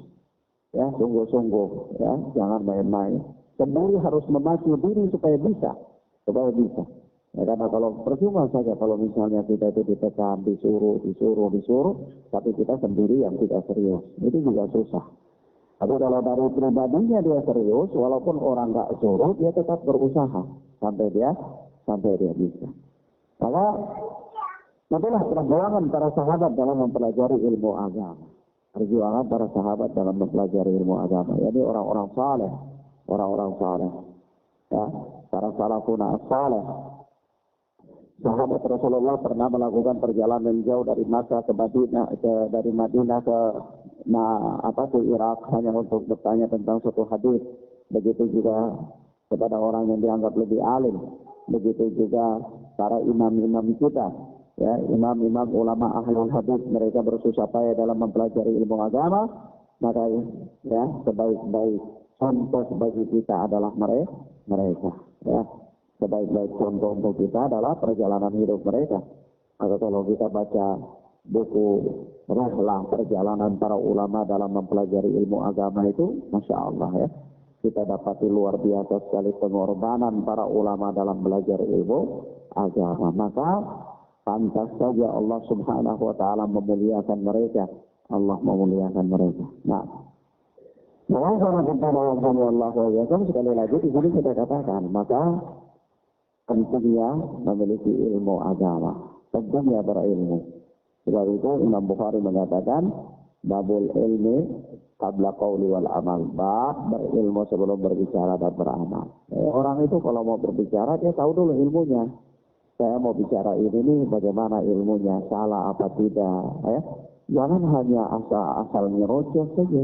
Speaker 1: ya, sungguh-sungguh, ya, jangan main-main. Sendiri harus memacu diri supaya bisa. Ya, karena kalau percuma saja kalau misalnya kita itu ditekan, disuruh, tapi kita sendiri yang tidak serius, itu juga susah. Tapi kalau dari pribadinya dia serius, walaupun orang nggak suruh, dia tetap berusaha sampai dia bisa. Maka itulah perjuangan para sahabat dalam mempelajari ilmu agama. Perjuangan para sahabat dalam mempelajari ilmu agama. Jadi orang-orang saleh, ya, para salafun as-saleh. Sahabat Rasulullah pernah melakukan perjalanan jauh dari Makkah ke Madinah, dari Madinah ke Irak hanya untuk bertanya tentang suatu hadis. Begitu juga kepada orang yang dianggap lebih alim. Begitu juga para imam-imam kita, ya, imam-imam ulama ahlul hadis, mereka bersusah payah dalam mempelajari ilmu agama. Maka ya, sebaik-baik contoh bagi kita adalah mereka, ya. Sebaik-baik contoh untuk kita adalah perjalanan hidup mereka. Maka kalau kita baca buku Rihlah perjalanan para ulama dalam mempelajari ilmu agama itu, Masya Allah, ya, kita dapati luar biasa sekali pengorbanan para ulama dalam belajar ilmu agama. Maka pantas saja Allah Subhanahu wa Ta'ala memuliakan mereka. Nah, sekali lagi di sini kita katakan, maka pentingnya memiliki ilmu agama, pentingnya berilmu. Sebab itu Imam Bukhari mengatakan, babul ilmi qabla qawli wal amal, bab berilmu sebelum berbicara dan beramal. Orang itu kalau mau berbicara dia tahu dulu ilmunya. Saya mau bicara ini nih, bagaimana ilmunya, salah apa tidak, ya. Jangan hanya asal nyerocos saja.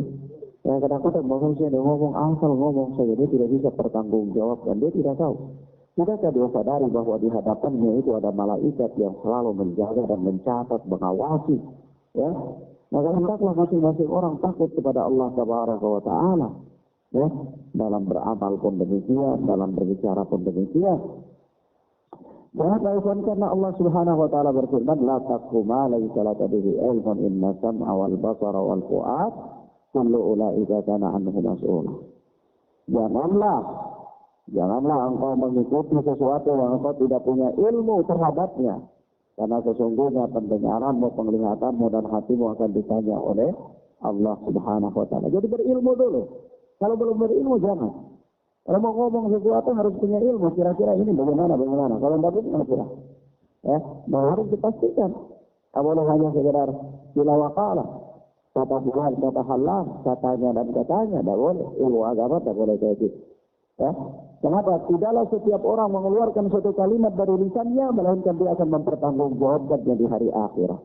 Speaker 1: Ya, kadang-kadang manusia dia ngomong saja, dia tidak bisa bertanggung jawab dan dia tidak tahu. Tidakkah dia sadari bahwa di hadapannya itu ada malaikat yang selalu menjaga dan mencatat, mengawasi, ya. Maka hendaklah masing-masing orang takut kepada Allah Tabaraka wa Ta'ala, ya. Dalam beramal pun demikian, dalam berbicara pun demikian. Karena Allah Subhanahu wa Ta'ala berfirman, la taqfu ma laysa laka bihi ilmun inna sam'a wal basara wal fu'ad kullu ulaika kana anhu mas'ula. Janganlah engkau mengikuti sesuatu yang engkau tidak punya ilmu terhadapnya. Karena sesungguhnya pendengaranmu, penglihatanmu, dan hatimu akan ditanya oleh Allah Subhanahu wa Ta'ala. Jadi berilmu dulu. Kalau belum berilmu, jangan. Kalau mau ngomong sesuatu harus punya ilmu. Kira-kira ini bagaimana. Kalau tidak punya, ya, harus dipastikan. Tak boleh hanya sekedar tilawakala. Kata bukan, kata halal, katanya dan katanya. Tidak boleh. Ilmu agama tidak boleh kayak gitu. Ya. Kenapa? Tidaklah setiap orang mengeluarkan suatu kalimat dari lisannya, melainkan dia akan mempertanggungjawabkannya di hari akhirat.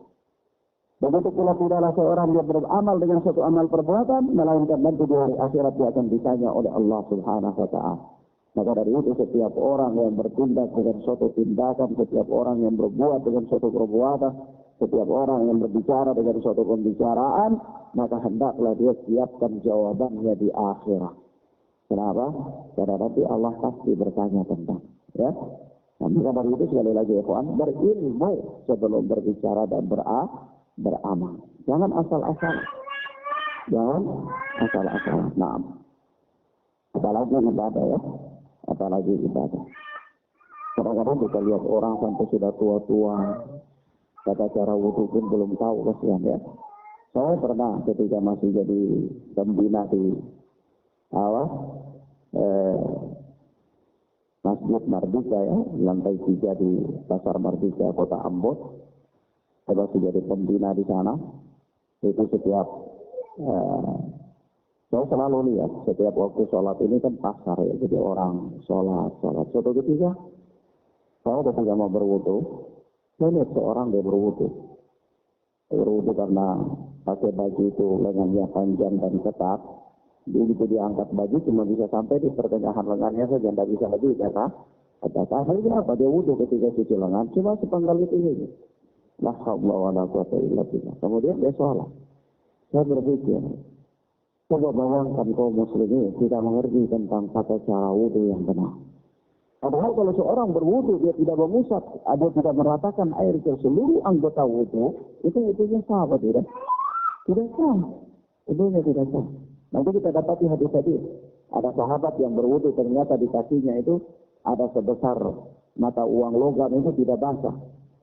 Speaker 1: Begitu pula tidaklah seorang dia beramal dengan suatu amal perbuatan, melainkan nanti di hari akhirat dia akan ditanya oleh Allah Subhanahu wa Ta'ala. Maka dari itu setiap orang yang bertindak dengan suatu tindakan, setiap orang yang berbuat dengan suatu perbuatan, setiap orang yang berbicara dengan suatu pembicaraan, maka hendaklah dia siapkan jawabannya di akhirat. Kenapa? Karena nanti Allah pasti bertanya tentang, ya. Nah, maka dari itu sekali lagi, ikhwan, berilmu sebelum berbicara dan beramal. Jangan asal-asalan. Nah, apalagi ibadah, ya. Kadang-kadang kita lihat orang sampai sudah tua-tua, kata cara wudhu pun belum tahu, kasihan ya. Saya pernah ketika masih jadi pembina di Masjid Mardika ya, lantai 3 di Pasar Mardika, Kota Ambon. Saya masih jadi pembina di sana. Itu setiap saya selalu lihat setiap waktu sholat ini kan pasar ya, jadi orang sholat. Suatu ketika saya ketika mau berwudu, saya lihat seorang dia berwudu karena pakai baju itu lengannya panjang dan ketat. Begitu diangkat baju cuma bisa sampai di pertengahan lengannya saja, tidak bisa lebih karena kata kenapa dia wudu ketika cuci lengan cuma sepenggal itu saja. La haula wala quwwata illa billah. Kemudian dia sholat. Saya berpikir, coba bayangkan kaum muslimin tidak mengerti tentang tata cara wudu yang benar. Padahal kalau seorang berwudu dia tidak mengusap, dia tidak meratakan air ke seluruh anggota wudu, itu sah apa tidak? Tidak sah. Wudunya tidak sah. Nanti kita dapati hadis tadi, ada sahabat yang berwudu ternyata di kakinya itu ada sebesar mata uang logam itu tidak basah.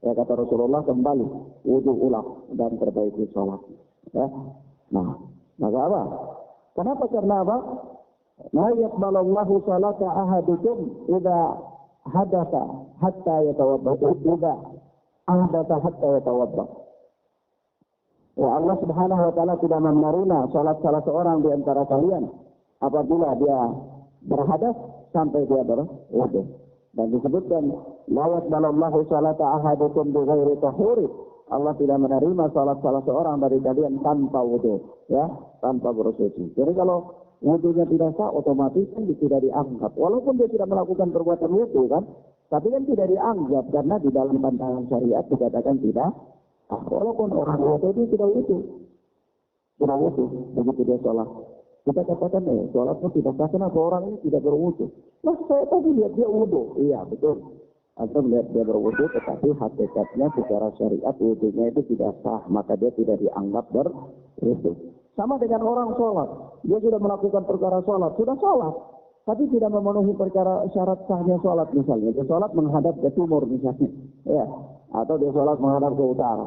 Speaker 1: Ya kata Rasulullah, kembali wudu ulang dan perbaiki sholat. Ya. Nah, maka apa? Kenapa? Karena apa? La yaqbalallahu salata ahadukum idza hadatsa hatta yatawadda. Idza ahdatsa hatta yatawadda. Ya Allah Subhanahu wa taala tidak menerima salat salah seorang di antara kalian apabila dia berhadas sampai dia berwudu. Dan disebutkan la yaqbalallahu salata ahadukum bighairi tahuri. Allah tidak menerima salat salah seorang dari kalian tanpa wudu, ya, tanpa bersuci. Jadi kalau wudunya tidak sah, otomatis kan tidak dianggap. Walaupun dia tidak melakukan perbuatan wudu kan, tapi kan tidak dianggap karena di dalam pandangan syariat dikatakan tidak. Walaupun orang wudu itu tidak wudu, begitu dia sholat. Kita katakan sholatnya tidak sah, kenapa orang ini tidak berwudu? Nah, saya tadi lihat dia wudu, iya betul. Atau melihat dia berwudu, tetapi hakikatnya secara syariat wudunya itu tidak sah, maka dia tidak dianggap berwudu. Sama dengan orang sholat, dia sudah melakukan perkara sholat, sudah sholat, tapi tidak memenuhi perkara syarat sahnya sholat misalnya. Dia sholat menghadap ke timur misalnya, ya, atau dia sholat menghadap ke utara,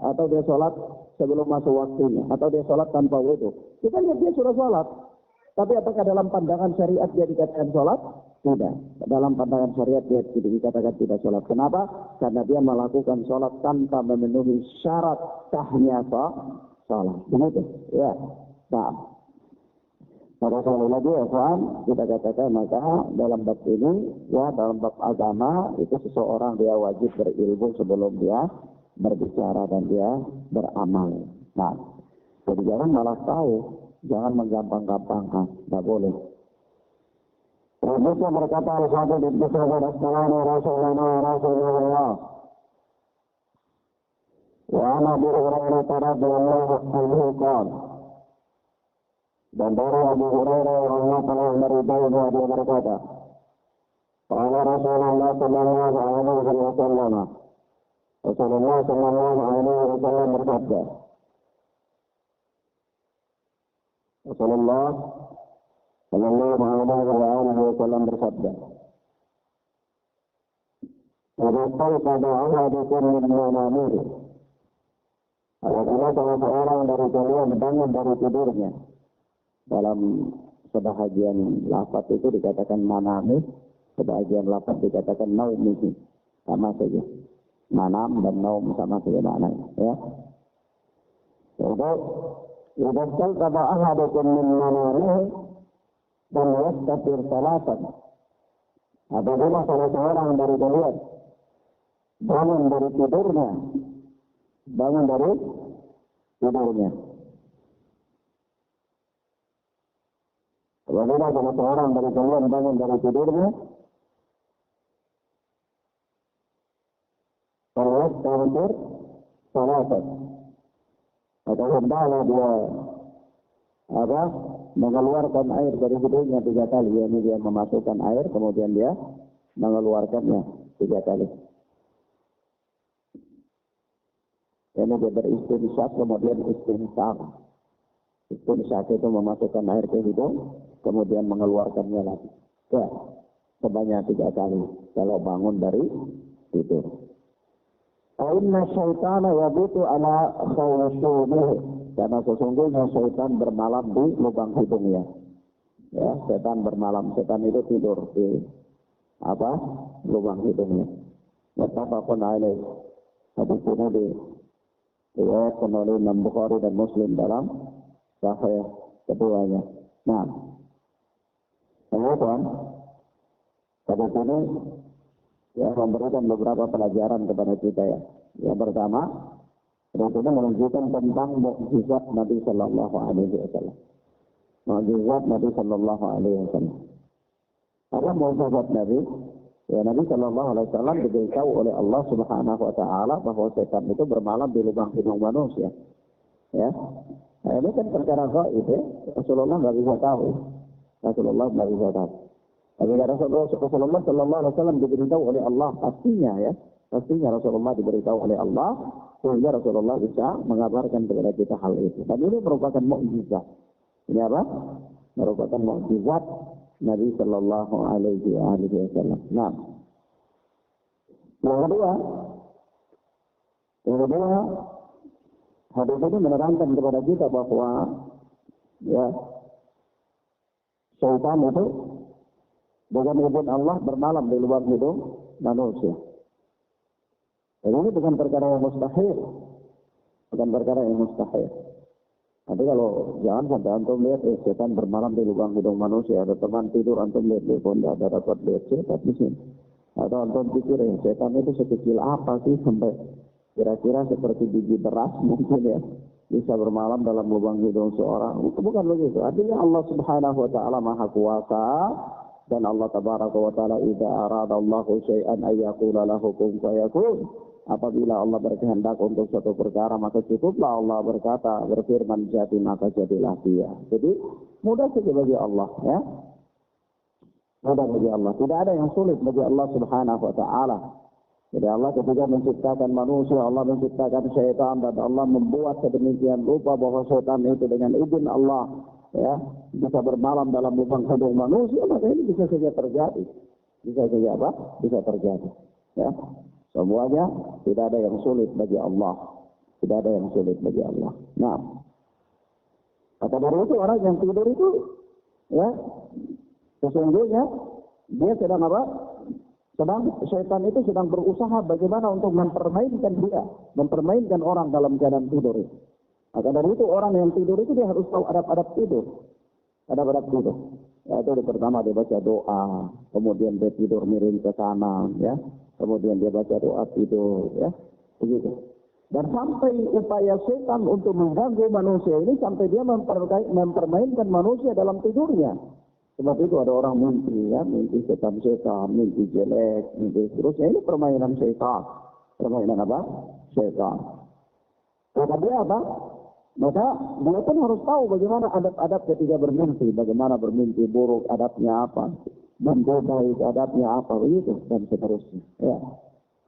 Speaker 1: atau dia sholat sebelum masuk waktunya, atau dia sholat tanpa wudu. Kita lihat dia sudah sholat, tapi apakah dalam pandangan syariat dia dikatakan sholat? Tidak. Dalam pandangan syariat dia tidak dikatakan tidak sholat. Kenapa? Karena dia melakukan sholat tanpa memenuhi syarat sahnya sholat. Begitu? Ya. Nah. Maka sekali lagi ya kawan, kita katakan maka dalam bab ini, ya dalam bab agama itu seseorang dia wajib berilmu sebelum dia berbicara dan dia beramal. Nah, jadi jangan malah tahu, jangan menggampang-gampangkan, tidak boleh. Rasulullah berkata al-Fatih di kisah Rasulullah wa Nabi Hurairah radhiyallahu anhu qala, dan dari Abu Hurairah Allah telah meridai bahwa dia berkata, qala Rasulullah sallallahu alaihi wasallam, Rasulullah sallallahu alaihi wasallam bersabda, Rasulullah sallallahu alaihi wasallam bersabda, "Qad qada ahadukum min manamihi." Apabila salah seorang dari kalian bangun dari tidurnya, dalam sebahagian lafaz itu dikatakan manamih, sebahagian lafaz dikatakan naumihi, sama saja. Manam dan naum sama saja maknanya, ya. Jadi, "Qad qada ahadukum min manamihi." Dan yastafir salatan. Apabila salah seorang dari kalian bangun dari tidurnya, apabila salah seorang dari kalian bangun dari tidurnya, yastafir salatan. Maka hendaklah dia mengeluarkan air dari hidungnya 3 kali. Yakni dia memasukkan air, kemudian dia mengeluarkannya 3 kali. Ini dia beristinsyak, kemudian istinsyak. Istinsyak itu memasukkan air ke hidung, kemudian mengeluarkannya lagi. Ya. sebanyak 3 kali kalau bangun dari tidur. Inna syaitana yabitu ala khawashumihi, karena sesungguhnya syaitan bermalam di lubang hidungnya. Ya, setan bermalam, setan itu tidur di lubang hidungnya. Muttafaqun alaih. Hadis ini diriwayatkan oleh Imam Bukhari dan Muslim dalam sahih keduanya. Nah, kemudian hadis ini memberikan beberapa pelajaran kepada kita ya. Yang pertama, hadis ini menunjukkan tentang mukjizat Nabi Sallallahu Alaihi Wasallam. Mukjizat Nabi Sallallahu Alaihi Wasallam. Apa mukjizat Nabi? Ya, Nabi Sallallahu Alaihi Wasallam diberitahu oleh Allah Subhanahu Wa Taala bahwa setan itu bermalam di lubang hidung manusia. Ya, nah, ini kan perkara gaib ya. Rasulullah nggak bisa tahu. Rasulullah nggak bisa tahu. Tapi Rasulullah Sallallahu Alaihi Wasallam diberitahu oleh Allah, pastinya Rasulullah diberitahu oleh Allah sehingga Rasulullah bisa mengabarkan kepada kita hal itu. Dan ini merupakan mukjizat. Ini apa? Merupakan mukjizat Nabi Sallallahu Alaihi Wasallam. Nah, yang kedua, hadis ini menerangkan kepada kita bahwa ya syaitan itu dengan izin Allah bermalam di lubang hidung manusia. Dan ini bukan perkara yang mustahil. Tapi kalau jangan sampai antum lihat setan bermalam di lubang hidung manusia, ada teman tidur antum lihat di pondok, ada dapat lihat setan di sini. Atau antum pikir setan itu sekecil apa sih sampai kira-kira seperti biji beras mungkin ya bisa bermalam dalam lubang hidung seorang. Bukan begitu. Artinya Allah Subhanahu Wa Taala Maha Kuasa. Dan Allah Tabaraka wa Ta'ala idza arada Allahu syai'an ay yaqula lahu kun fayakun. Apabila Allah berkehendak untuk suatu perkara maka cukuplah Allah berfirman jadi maka jadilah dia. Jadi mudah saja bagi Allah ya. Mudah bagi Allah. Tidak ada yang sulit bagi Allah Subhanahu wa Ta'ala. Jadi Allah ketika menciptakan manusia, Allah menciptakan syaitan dan Allah membuat sedemikian rupa bahwa syaitan itu dengan izin Allah ya bisa bermalam dalam lubang hidung manusia, maka ini bisa saja terjadi. Bisa terjadi. Ya. Semuanya tidak ada yang sulit bagi Allah. Nah, kata dari itu orang yang tidur itu ya sesungguhnya dia sedang syaitan itu sedang berusaha bagaimana untuk mempermainkan orang dalam keadaan tidur. Maka dari itu orang yang tidur itu dia harus tahu adab-adab tidur. Itu pertama dia baca doa, kemudian dia tidur miring ke kanan, ya. Kemudian dia baca doa tidur, ya. Begitu. Dan sampai upaya setan untuk mengganggu manusia ini sampai dia mempermainkan manusia dalam tidurnya. Sebab itu ada orang mimpi, ya, mimpi setan, mimpi jelek, mimpi seterusnya. Ini permainan setan. Permainan apa? Setan. Kata dia apa? Maka dia pun harus tahu bagaimana adab-adab ketika bermimpi, bagaimana bermimpi buruk, adabnya apa, mimpi baik, adabnya apa, begitu dan seterusnya. Ya.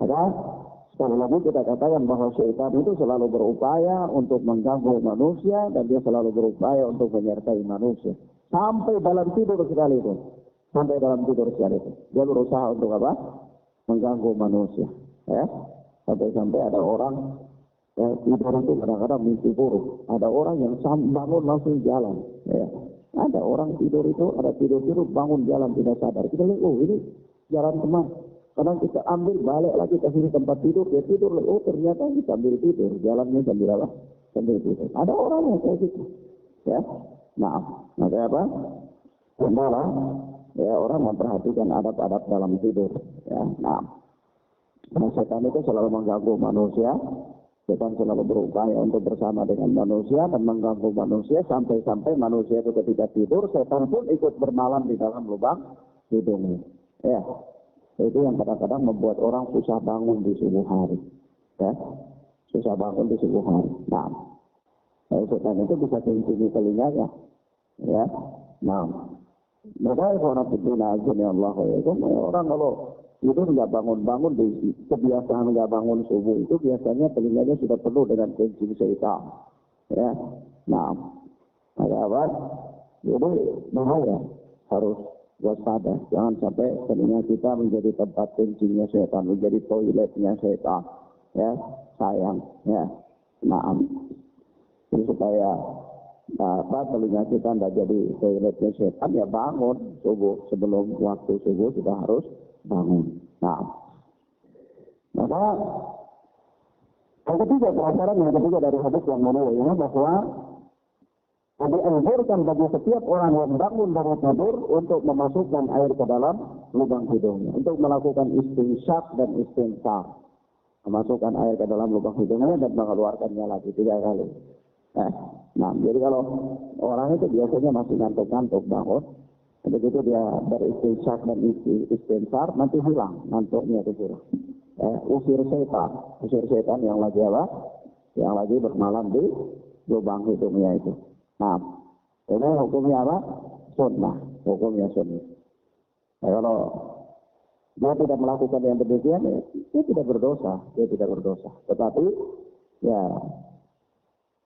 Speaker 1: Maka sekali lagi kita katakan bahwa syaitan itu selalu berupaya untuk mengganggu manusia dan dia selalu berupaya untuk menyertai manusia sampai dalam tidur sekalipun. Dia berusaha untuk apa? Mengganggu manusia. Ya. Sampai ada orang ya, tidur itu kadang-kadang mimpi buruk. Ada orang yang bangun langsung jalan. Ya. Ada orang tidur itu, ada tidur bangun jalan tidak sadar. Kita lihat, ini jalan kemana? Kadang kita ambil balik lagi ke sini tempat tidur, dia tidur. Ternyata kita ambil tidur. Jalannya sambil apa? Sambil tidur. Ada orang yang kayak gitu. Ya. Nah, maka apa? Kendala, ya orang memperhatikan adab-adab dalam tidur. Ya. Nah, setan itu selalu mengganggu manusia. Setan selalu berupaya untuk bersama dengan manusia dan mengganggu manusia sampai manusia itu ketika tidur, setan pun ikut bermalam di dalam lubang hidungnya. Ya, itu yang kadang-kadang membuat orang susah bangun di subuh hari. Ya, susah bangun di subuh hari. Nah, setan itu bisa kunci telinganya. Ya, nah, maka orang berdina aja Allah itu orang kalau itu nggak bangun-bangun di kebiasaan nggak bangun subuh itu biasanya telinganya sudah penuh dengan kencing syaitan. Ya, nah, ada apa? Jadi bahaya harus waspada. Jangan sampai telinga kita menjadi tempat kencingnya setan, menjadi toiletnya setan. Ya, sayang. Ya, maaf. Jadi supaya telinga kita tidak jadi toiletnya setan, ya bangun subuh. Sebelum waktu subuh kita harus bangun. Nah, maka yang ketiga, pelajaran yang ketiga dari hadis yang mulia ini bahwa dianjurkan bagi setiap orang yang bangun dari tidur untuk memasukkan air ke dalam lubang hidungnya, untuk melakukan istinsyak dan istinsar, memasukkan air ke dalam lubang hidungnya dan mengeluarkannya lagi 3 kali. Nah, jadi kalau orang itu biasanya masih ngantuk-ngantuk bangun, begitu dia beristinsyak dan istinsar, nanti hilang ngantuknya itu hilang. Usir setan yang lagi apa? Yang lagi bermalam di lubang hidungnya itu. Nah, ini hukumnya apa? Sunnah, hukumnya sunnah. Nah, kalau dia tidak melakukan yang demikian, dia tidak berdosa, Tetapi, ya,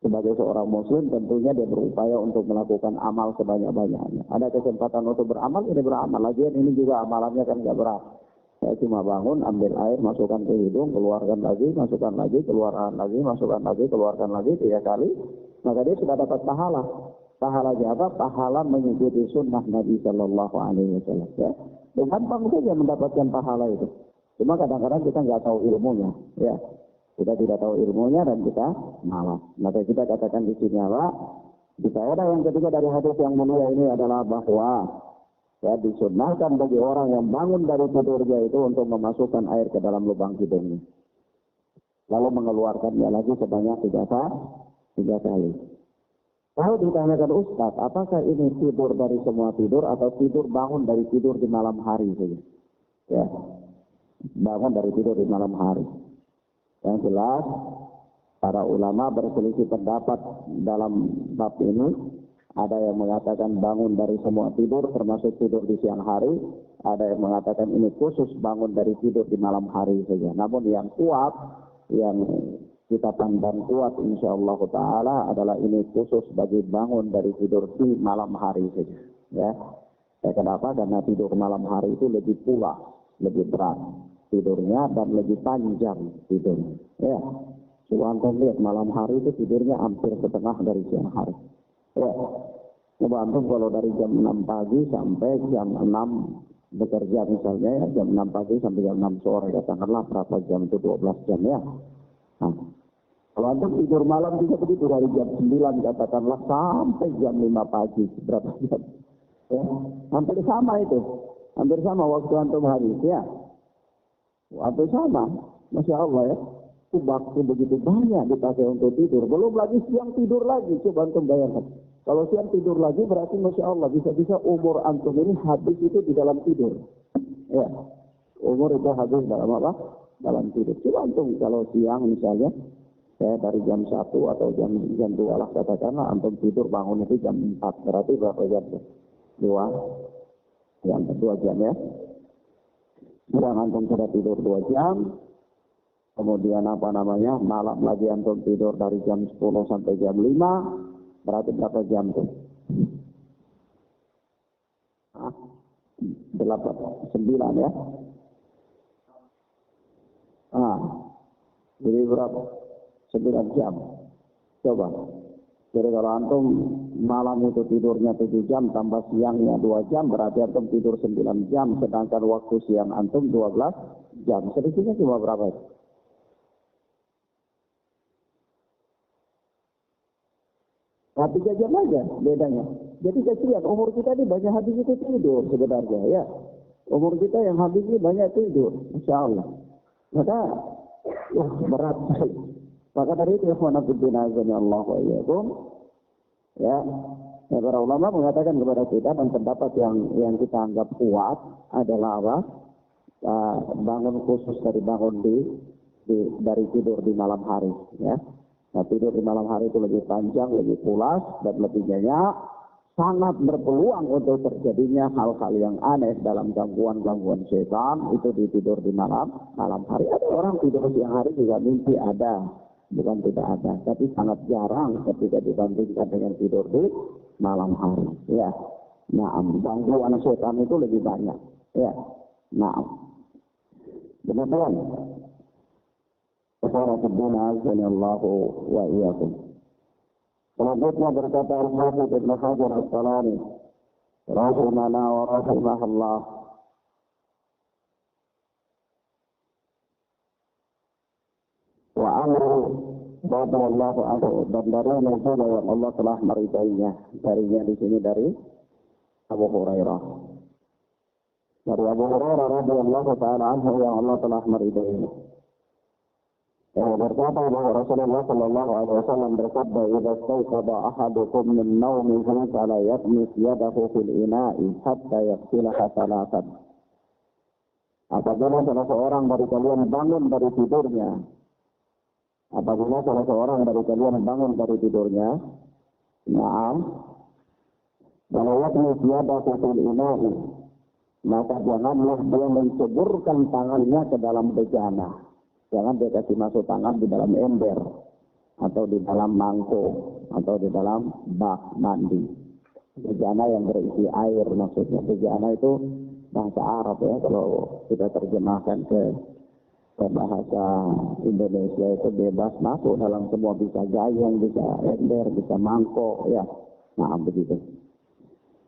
Speaker 1: sebagai seorang muslim tentunya dia berupaya untuk melakukan amal sebanyak-banyaknya. Ada kesempatan untuk beramal, ini beramal. Lagian ini juga amalannya kan nggak berat. Saya cuma bangun, ambil air, masukkan ke hidung, keluarkan lagi, masukkan lagi, keluarkan lagi, masukkan lagi, keluarkan lagi 3 kali. Maka dia sudah dapat pahala. Pahalanya apa? Pahala mengikuti sunnah Nabi Shallallahu Alaihi Wasallam. Ya, gampang saja mendapatkan pahala itu. Cuma kadang-kadang kita nggak tahu ilmunya. Ya, kita tidak tahu ilmunya dan kita malas. Maka kita katakan di sini apa? Di faedah yang ketiga dari hadis yang mulia ini adalah bahwa ya disunnahkan bagi orang yang bangun dari tidurnya itu untuk memasukkan air ke dalam lubang hidungnya, lalu mengeluarkannya lagi sebanyak 3 kali. Kalau ditanyakan Ustaz, apakah ini tidur dari semua tidur atau tidur bangun dari tidur di malam hari saja? Ya, bangun dari tidur di malam hari. Yang jelas, para ulama berselisih pendapat dalam bab ini. Ada yang mengatakan bangun dari semua tidur, termasuk tidur di siang hari. Ada yang mengatakan ini khusus bangun dari tidur di malam hari saja. Namun yang kuat, yang kita pandang kuat insyaallah ta'ala adalah ini khusus bagi bangun dari tidur di malam hari saja. Ya. Kenapa? Karena tidur malam hari itu lebih pulas, lebih berat tidurnya dan lebih panjang tidurnya. Ya. Coba antum lihat malam hari itu tidurnya hampir setengah dari siang hari. Ya, coba antum kalau dari jam 6 pagi sampai jam 6 bekerja misalnya ya, jam 6 pagi sampai jam 6 sore, katakanlah berapa jam itu 12 jam ya. Nah, kalau antum tidur malam juga begitu dari jam 9 katakanlah sampai jam 5 pagi, berapa jam? Ya, hampir sama itu. Hampir sama waktu antum habis ya. Waktu sama, Masya Allah ya. Waktu begitu banyak dipakai untuk tidur. Belum lagi siang tidur lagi. Coba antum bayangkan. Kalau siang tidur lagi berarti Masya Allah. Bisa-bisa umur antum ini habis itu di dalam tidur. Ya. Umur itu habis dalam apa? Dalam tidur. Coba antum kalau siang misalnya. Ya, dari jam 1 atau jam 2 lah katakanlah. Antum tidur bangun itu jam 4. Berarti berapa jam? 2. Jam 2 jam ya. Siang antum sudah tidur 2 jam. Kemudian malam lagi antum tidur dari jam 10 sampai jam 5, berarti berapa jam tuh? 9 ya. Jadi berapa? 9 jam. Coba. Jadi kalau antum malam itu tidurnya 7 jam, tambah siangnya 2 jam, berarti antum tidur 9 jam, sedangkan waktu siang antum 12 jam. Sedikitnya cuma berapa itu? 3 jam aja bedanya. Jadi kasihan umur kita ini banyak habis itu tidur sebenarnya ya. Umur kita yang habis ini banyak tidur, Insya Allah. Maka berat sekali. Maka dari itu ikhwan fillah Allah wa iyyakum ya. Para ulama mengatakan kepada kita dan pendapat yang kita anggap kuat adalah apa? Bangun khusus dari bangun dari tidur di malam hari ya. Nah, tidur di malam hari itu lebih panjang, lebih pulas, dan lebih nyenyak. Sangat berpeluang untuk terjadinya hal-hal yang aneh dalam gangguan-gangguan setan. Itu di tidur di malam hari. Ada orang tidur siang hari juga mimpi ada. Bukan tidak ada. Tapi sangat jarang ketika dibandingkan dengan tidur di malam hari. Ya. gangguan setan itu lebih banyak. Ya, demikian. Para tabi'in azanillahu wa iyyakum. Selanjutnya berkata Al-Hafidz Ibnu Hajar Al-Asqalani rahimana wa rahimahullah, wa amru radhiyallahu anhu, dan darinya juga yang Allah telah meridainya. Darinya di sini dari Abu Hurairah. Dari Abu Hurairah radhiyallahu taala anhu yang Allah telah meridainya. Berkata bahwa Rasulullah sallallahu alaihi wasallam bersabda, "Idza istayqadha ahadukum min nawmihi fala yaqmis yadahu fil ina'i hatta yaghsilaha thalathan." Apabila salah seorang dari kalian bangun dari tidurnya, fala yaqmis yadahu fil ina'i, maka janganlah dia menceburkan tangannya ke dalam bejana. Jangan dia kasih masuk tangan di dalam ember, atau di dalam mangkuk, atau di dalam bak mandi. Bejana yang berisi air maksudnya. Bejana itu bahasa Arab ya, kalau kita terjemahkan ke bahasa Indonesia itu bebas masuk dalam semua, bisa gayung, bisa ember, bisa mangkok ya. Begitu.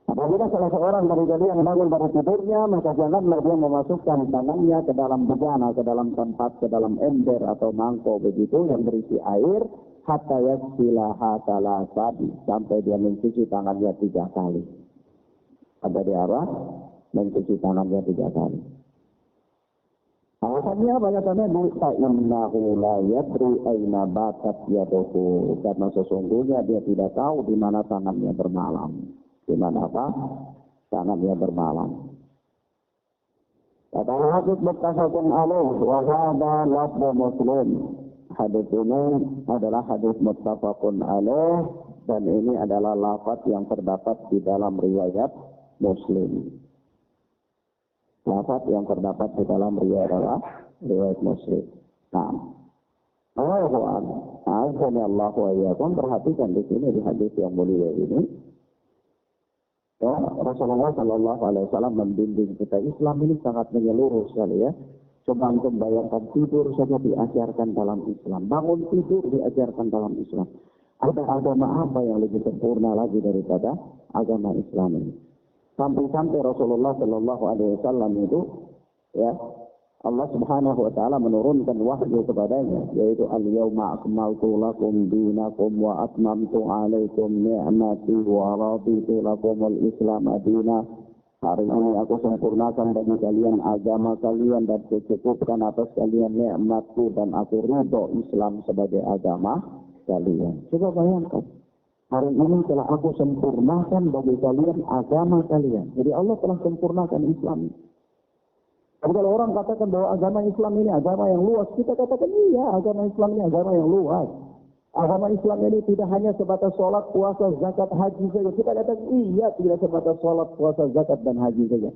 Speaker 1: Apabila salah seorang dari kalian bangun dari tidurnya, maka janganlah dia memasukkan tangannya ke dalam bejana, ke dalam tempat, ke dalam ember atau mangkok begitu yang berisi air, hatta yaghsilaha thalathan, sampai dia mencuci tangannya 3 kali. Ada di arah mencuci tangannya 3 kali. Alasannya banyak fa innahu la yadri aina batat yaduhu, karena sesungguhnya dia tidak tahu di mana tangannya bermalam. Di mana tangannya bermalam. Kata Al-Hafidz muttafaqun alaih wa hadza lafdhu Muslim. Hadis ini adalah hadis muttafaqun alaih, dan ini adalah lafaz yang terdapat di dalam riwayat Muslim. Lafaz yang terdapat di dalam riwayat Muslim. Allah wa iyyakum, perhatikan di sini di hadis yang mulia ini. Ya, Rasulullah Sallallahu Alaihi Wasallam membimbing kita. Islam ini sangat menyeluruh sekali ya. Coba antum bayangkan, tidur saja diajarkan dalam Islam, bangun tidur diajarkan dalam Islam. Ada agama apa yang lebih sempurna lagi daripada agama Islam ini? Sampai-sampai Rasulullah Sallallahu Alaihi Wasallam itu, ya, Allah Subhanahu wa taala menurunkan wahyu kepadanya, yaitu al-yauma akmaltu lakum dinakum wa atmamtu 'alaikum ni'mati wa raditu lakum al-islam madina. Hari ini aku sempurnakan bagi kalian agama kalian dan kucukupkan atas kalian nikmatku, dan aku ridho Islam sebagai agama kalian. Coba bayangkan, hari ini telah aku sempurnakan bagi kalian agama kalian. Jadi Allah telah sempurnakan Islam. Tapi kalau orang katakan bahwa agama Islam ini agama yang luas, kita katakan iya, agama Islam ini agama yang luas. Agama Islam ini tidak hanya sebatas sholat, puasa, zakat, haji saja. Kita katakan iya, tidak sebatas sholat, puasa, zakat, dan haji saja.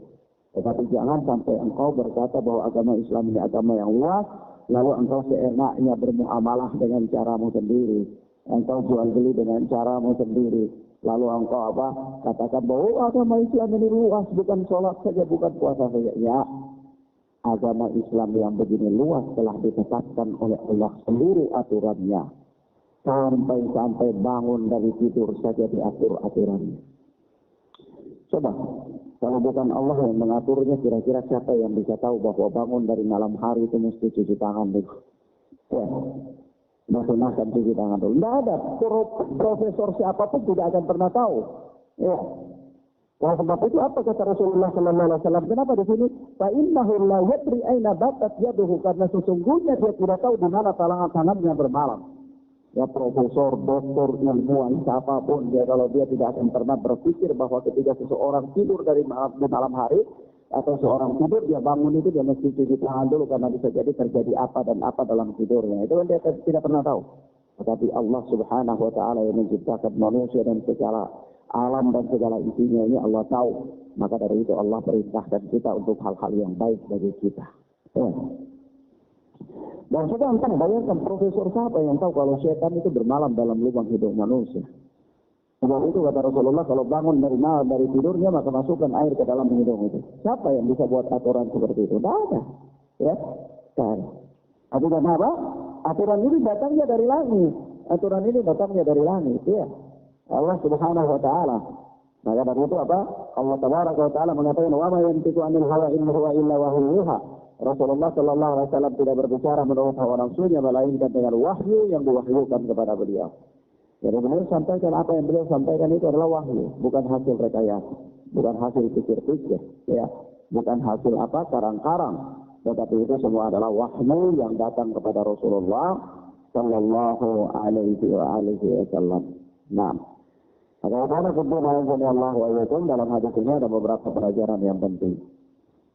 Speaker 1: Tetapi jangan sampai engkau berkata bahwa agama Islam ini agama yang luas, lalu engkau seenaknya bermuamalah dengan caramu sendiri. Engkau jual beli dengan caramu sendiri. Lalu engkau katakan bahwa agama Islam ini luas, bukan sholat saja, bukan puasa saja. Ya. Agama Islam yang begini luas telah ditetapkan oleh Allah seluruh aturannya. Sampai bangun dari tidur saja diatur aturannya. Coba, kalau bukan Allah yang mengaturnya, kira-kira siapa yang bisa tahu bahwa bangun dari malam hari itu mesti cuci tangan dulu? Ya, maksudnya cuci tangan dulu. Tidak ada, profesor siapapun tidak akan pernah tahu. Ya. Nah, sebab itu apa kata Rasulullah Sallallahu Alaihi Wasallam? Kenapa di sini? Fa innahu la yadri aina batat yaduhu, karena sesungguhnya dia tidak tahu di mana tangannya bermalam. Ya, profesor, doktor, ilmuwan, siapapun dia, kalau dia tidak akan pernah berpikir bahwa ketika seseorang tidur di malam hari atau seorang tidur dia bangun itu dia mesti cuci tangan dulu, karena bisa jadi terjadi apa dan apa dalam tidurnya. Itu kan dia tidak pernah tahu. Tetapi Allah Subhanahu Wa Taala yang menciptakan manusia dan segala alam dan segala isinya ini Allah tahu. Maka dari itu Allah perintahkan kita untuk hal-hal yang baik bagi kita. Ya. Dan coba bayangkan, profesor siapa yang tahu kalau setan itu bermalam dalam lubang hidung manusia? Sebab itu kata Rasulullah, kalau bangun dari tidurnya maka masukkan air ke dalam hidung itu. Siapa yang bisa buat aturan seperti itu? Tidak ada. Ya, tidak ada. Aturan apa? Aturan ini datangnya dari langit. Aturan ini datangnya dari langit. Ya, Allah Subhanahu Wa Taala. Maka dari itu apa? Allah Tabaraka Wa Taala mengatakan, wa ma yantiqu 'anil hawa in huwa illa wahyu yuha. Rasulullah Sallallahu Alaihi Wasallam tidak berbicara menurut hawa nafsunya, melainkan dengan wahyu yang diwahyukan kepada beliau. Jadi beliau sampaikan apa yang beliau sampaikan itu adalah wahyu, bukan hasil rekayasa, bukan hasil pikir-pikir, ya, bukan hasil apa karang-karang, tetapi itu semua adalah wahyu yang datang kepada Rasulullah Sallallahu Alaihi Wasallam. Nah, karena kemudian Allah wa dalam hadis ini ada beberapa pelajaran yang penting.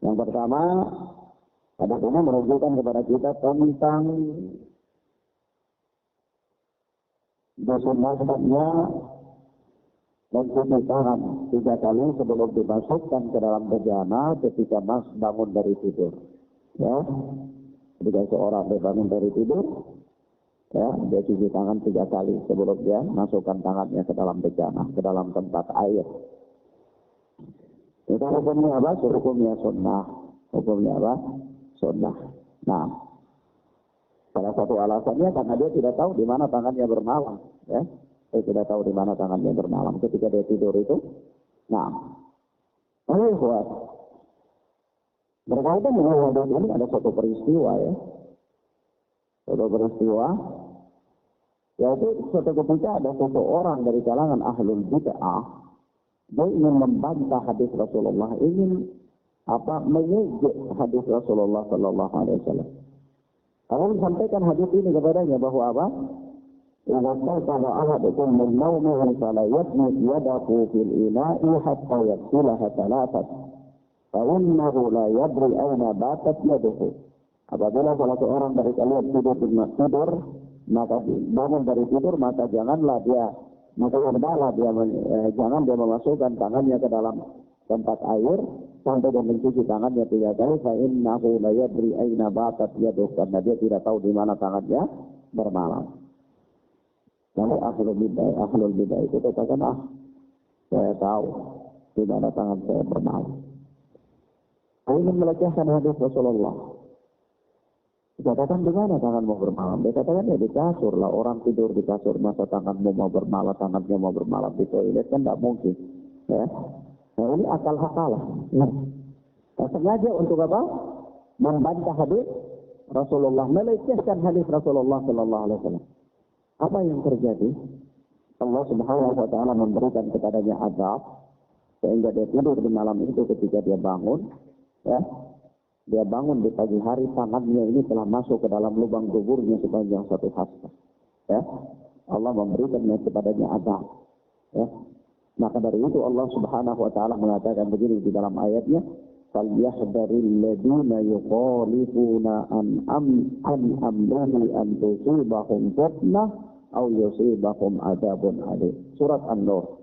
Speaker 1: Yang pertama, hadis ini menunjukkan kepada kita tentang dosa-dosanya mencuci tangan 3 kali sebelum dimasukkan ke dalam bejana ketika bangun dari tidur. Ya, ketika seorang bangun dari tidur, ya, dia cuci tangan 3 kali sebelum dia masukkan tangannya ke dalam bejana, ke dalam tempat air. Itu hukumnya apa? Hukumnya sunnah. Hukumnya apa? Sunnah. Nah, salah satu alasannya karena dia tidak tahu di mana tangannya bermalam, ya. Dia tidak tahu di mana tangannya bermalam ketika dia tidur itu. Nah, buat berkaitan dengan hadis ini ada suatu peristiwa, ya. Suatu peristiwa, yaitu suatu ketika ada seseorang dari kalangan ahlul bid'ah, dia ingin membantah hadis Rasulullah, ingin mengejek hadis Rasulullah Sallallahu Alaihi Wasallam. Kalau disampaikan hadis ini kepadanya bahwa apa? Idza qala ahadukum min nawmihi fala yatmut yadahu fil ina'i hatta yaghsilaha thalathat. Fa innahu la yadri ayna batat yaduhu. Apabila salah seorang dari kalian tidur, maka bangun dari tidur, maka jangan dia memasukkan tangannya ke dalam tempat air sampai dia mencuci tangannya 3 kali. Fa innahu la yadri aina batat yaduh, karena dia tidak tahu di mana tangannya bermalam. Lalu ahlul bidah itu katakan, saya tahu di mana tangan saya bermalam. Saya ingin melecehkan hadis Rasulullah. Dikatakan di mana tanganmu bermalam? Dia katakan ya di kasur lah. Orang tidur di kasur, masa tangannya mau bermalam di toilet, kan tidak mungkin. Ya. Nah, ini akal-akalan. Nah, sengaja untuk apa? Membantah hadis Rasulullah, melecehkan hadis Rasulullah Sallallahu Alaihi Wasallam. Apa yang terjadi? Allah Subhanahu Wa Taala memberikan kepadanya azab sehingga dia tidur di malam itu. Ketika dia bangun, ya, dia bangun di pagi hari, tangannya ini telah masuk ke dalam lubang duburnya sepanjang 1 hasta. Ya, Allah memberikan kepadanya azab. Ya. Maka dari itu Allah Subhanahu Wa Taala mengatakan begini di dalam ayatnya, "Falyahdharil ladzina yukhalifuna an amrihi an tusibahum fitnah aw yusibahum adzabun alim." Surat An-Nur.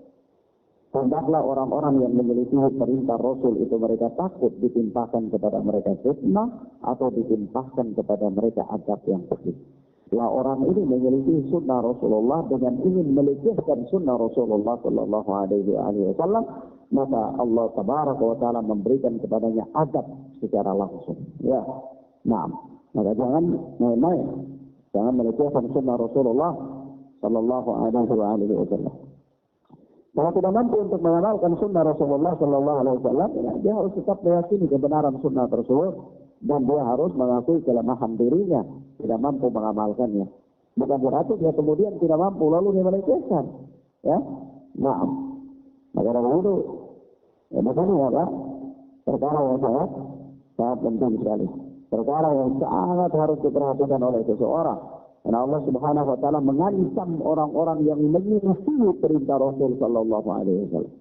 Speaker 1: Hendaklah orang-orang yang menyelisihi perintah Rasul itu mereka takut ditimpakan kepada mereka fitnah atau ditimpakan kepada mereka azab yang pedih. Lah orang ini menyelisihi sunnah Rasulullah dengan ingin melecehkan sunnah Rasulullah Sallallahu Alaihi Wasallam, maka Allah Tabaraka wa Taala memberikan kepadanya azab secara langsung. Ya, nah, maka jangan main-main, jangan melecehkan sunnah Rasulullah Sallallahu Alaihi Wasallam. Kalau tidak mampu untuk mengamalkan sunnah Rasulullah Sallallahu Alaihi Wasallam, dia harus tetap meyakini kebenaran sunnah tersebut dan dia harus mengakui kelemahan dirinya, tidak mampu mengamalkannya. Bukan berarti dia kemudian tidak mampu lalu dia melecehkan. Ya, nah, maka dari itu, ya makanya apa? Perkara yang sangat penting sekali. Perkara yang sangat harus diperhatikan oleh seseorang. Karena Allah Subhanahu Wa Taala mengancam orang-orang yang menyelisihi perintah Rasul Sallallahu Alaihi Wasallam.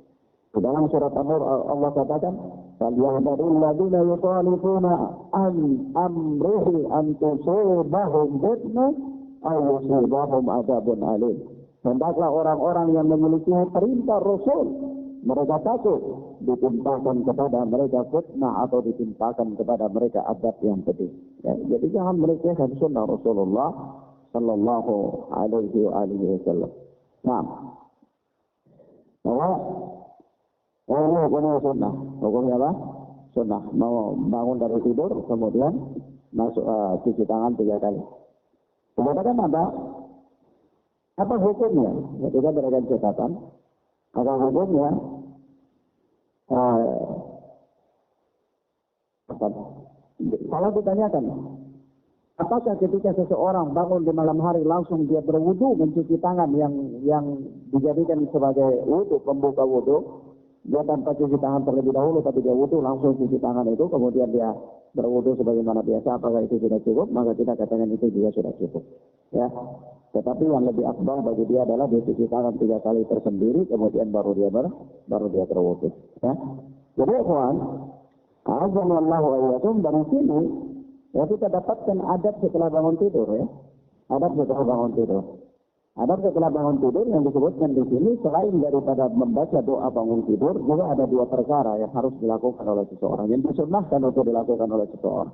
Speaker 1: Dalam surat An-Nur Allah katakan, "Falyahdharil ladzina yukhalifuna an amrihi an tusibahum fitnah aw yusibahum adzabun alim." Hendaklah orang-orang yang menyelisihi perintah Rasul, mereka takut ditimpakan kepada mereka fitnah atau ditimpakan kepada mereka azab yang pedih. Ya, jadi jangan melecehkan sunnah Rasulullah Sallallahu Alaihi Wasallam. Nah, Bahwa ini hukumnya sunnah. Hukumnya apa? Sunnah. Mau bangun dari tidur, kemudian masuk cuci tangan 3 kali. Kemudian apa? Apa hukumnya? Ketika berikan catatan, apa hukumnya? Kalau ditanyakan, apakah ketika seseorang bangun di malam hari langsung dia berwudu mencuci tangan yang dijadikan sebagai wudu, pembuka wudu, dia tanpa cuci tangan terlebih dahulu, tapi dia wudu langsung cuci tangan itu, kemudian dia berwudu sebagaimana biasa, apakah itu sudah cukup? Maka kita katakan itu juga sudah cukup. Ya. Tetapi yang lebih afdal bagi dia adalah dia cuci tangan 3 kali tersendiri, kemudian baru dia berwudu. Ya. Jadi kawan, azanallahu ayyakum, dari sini ya kita dapatkan adab setelah bangun tidur ya. Adab setelah bangun tidur. Adab setelah bangun tidur yang disebutkan di sini selain daripada membaca doa bangun tidur, juga ada 2 perkara yang harus dilakukan oleh seseorang, yang disunnahkan untuk dilakukan oleh seseorang.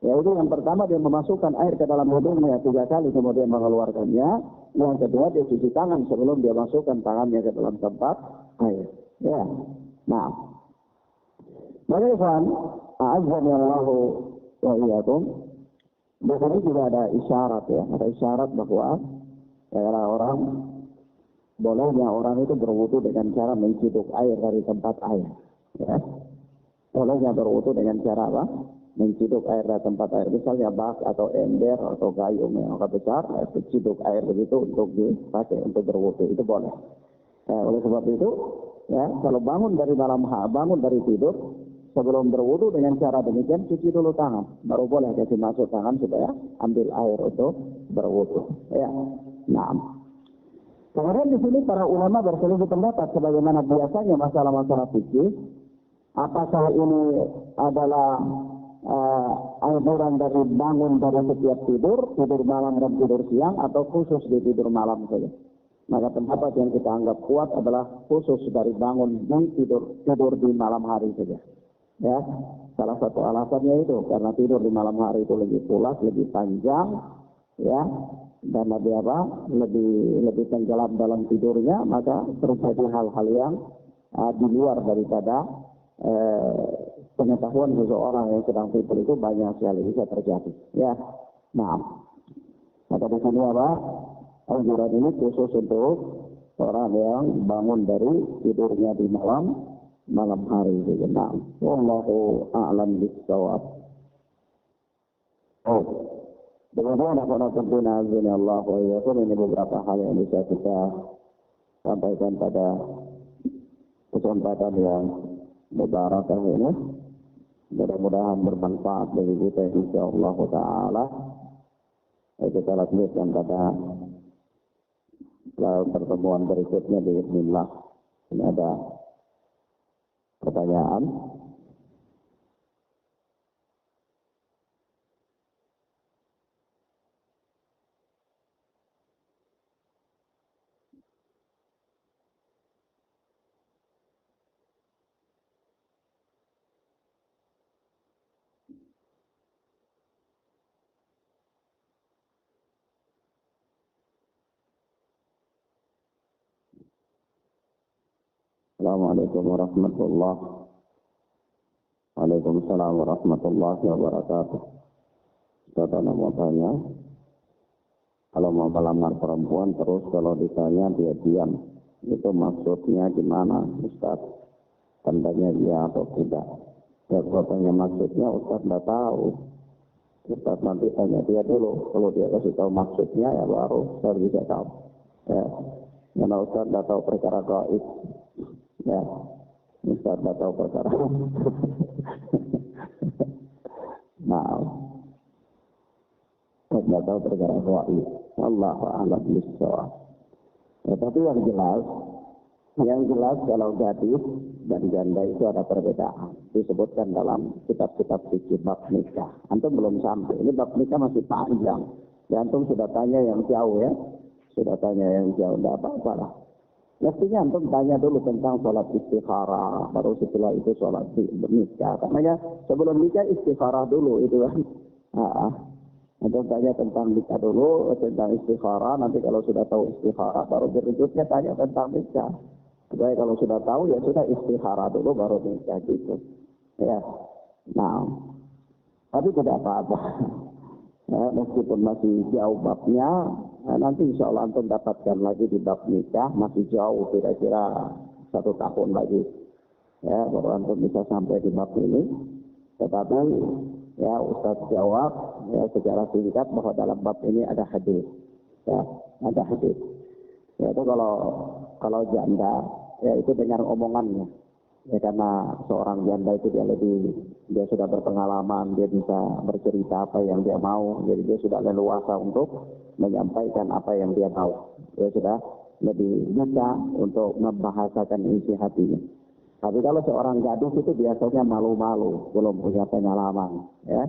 Speaker 1: Yaitu yang pertama dia memasukkan air ke dalam hidungnya 3 kali kemudian mengeluarkannya. Yang kedua dia cuci tangan sebelum dia masukkan tangannya ke dalam tempat air. Ya. Nah, bagaimana a'azzanallahu wa iyyakum. Di sini juga ada isyarat ya, ada isyarat bahwa orang bolehnya orang itu berwudu dengan cara menciduk air dari tempat air. Ya. Bolehnya berwudu dengan cara apa? Menciduk air dari tempat air. Misalnya bak atau ember atau gayung yang agak besar, ciduk air begitu untuk dipakai untuk berwudu, itu boleh. Oleh sebab itu, ya kalau bangun dari tidur, sebelum berwudu dengan cara demikian cuci dulu tangan, baru boleh kasih masuk tangan supaya ambil air untuk berwudu. Ya. Nah, kemudian di sini para ulama berselisih pendapat sebagaimana biasanya masalah-masalah fikih. Apakah ini adalah aturan dari bangun dari setiap tidur malam dan tidur siang, atau khusus di tidur malam saja? Maka pendapat yang kita anggap kuat adalah khusus dari bangun dan tidur di malam hari saja. Ya, salah satu alasannya itu karena tidur di malam hari itu lebih pulas, lebih panjang, ya, dan lebih tenggelam dalam tidurnya, maka terjadi hal-hal yang di luar daripada pengetahuan seseorang yang sedang tidur itu banyak sekali bisa terjadi. Ya, nah, maka di sini apa? Anjuran ini khusus untuk orang yang bangun dari tidurnya di malam hari. Nah, wallahu a'lam bishawab. Kemudian apa tentunya azan Allah wa iyyakum, ini beberapa hal yang bisa kita sampaikan pada kesempatan yang mubarakah ini. Mudah-mudahan bermanfaat bagi kita insyaallah taala. Kita lanjutkan pada pertemuan berikutnya bismillah. Ini ada pertanyaan. Assalamualaikum warahmatullahi wabarakatuh. Waalaikumsalam warahmatullahi wabarakatuh. Saya mau tanya, kalau mau melamar perempuan terus kalau ditanya dia diam, itu maksudnya gimana Ustaz? Tandanya iya atau tidak? Kalau tanya maksudnya Ustaz tidak tahu. Ustaz nanti tanya dia dulu. Kalau dia kasih tahu maksudnya ya baru Ustaz bisa tahu. Ya, karena Ustaz tidak tahu perkara gaib. Ya, Ustaz tidak tahu perkara. Nah, Ustaz tidak tahu perkara gaib. Wallahu a'lam bishawab. Ya, tapi yang jelas kalau gadis dan janda itu ada perbedaan. Disebutkan dalam kitab-kitab fikih bab nikah. Antum belum sampai. Ini bab nikah masih panjang. Ya, antum sudah tanya yang jauh ya. Sudah tanya yang jauh, tidak apa-apa lah. Mestinya antum tanya dulu tentang sholat istikharah, baru setelah itu sholat nikah. Karena sebelum nikah istikharah dulu itu kan. Antum tanya tentang nikah dulu, tentang istikharah. Nanti kalau sudah tahu istikharah, baru berikutnya tanya tentang nikah. Jadi kalau sudah tahu ya sudah istihara dulu baru nikah gitu. Ya. Nah, tapi tidak apa-apa. Ya, meskipun masih jauh babnya, nanti insya Allah antum dapatkan lagi di bab nikah, masih jauh kira-kira 1 tahun lagi. Ya, baru antum bisa sampai di bab ini. Tetapi ya Ustaz jawab ya secara singkat bahwa dalam bab ini ada hadis. Ya, ada hadis. Ya, itu kalau janda, ya itu dengar omongannya. Ya karena seorang janda itu dia sudah berpengalaman, dia bisa bercerita apa yang dia mau, jadi dia sudah leluasa untuk menyampaikan apa yang dia mau. Dia sudah lebih bisa untuk membahasakan isi hatinya. Tapi kalau seorang gadis itu biasanya malu-malu, belum punya pengalaman, ya,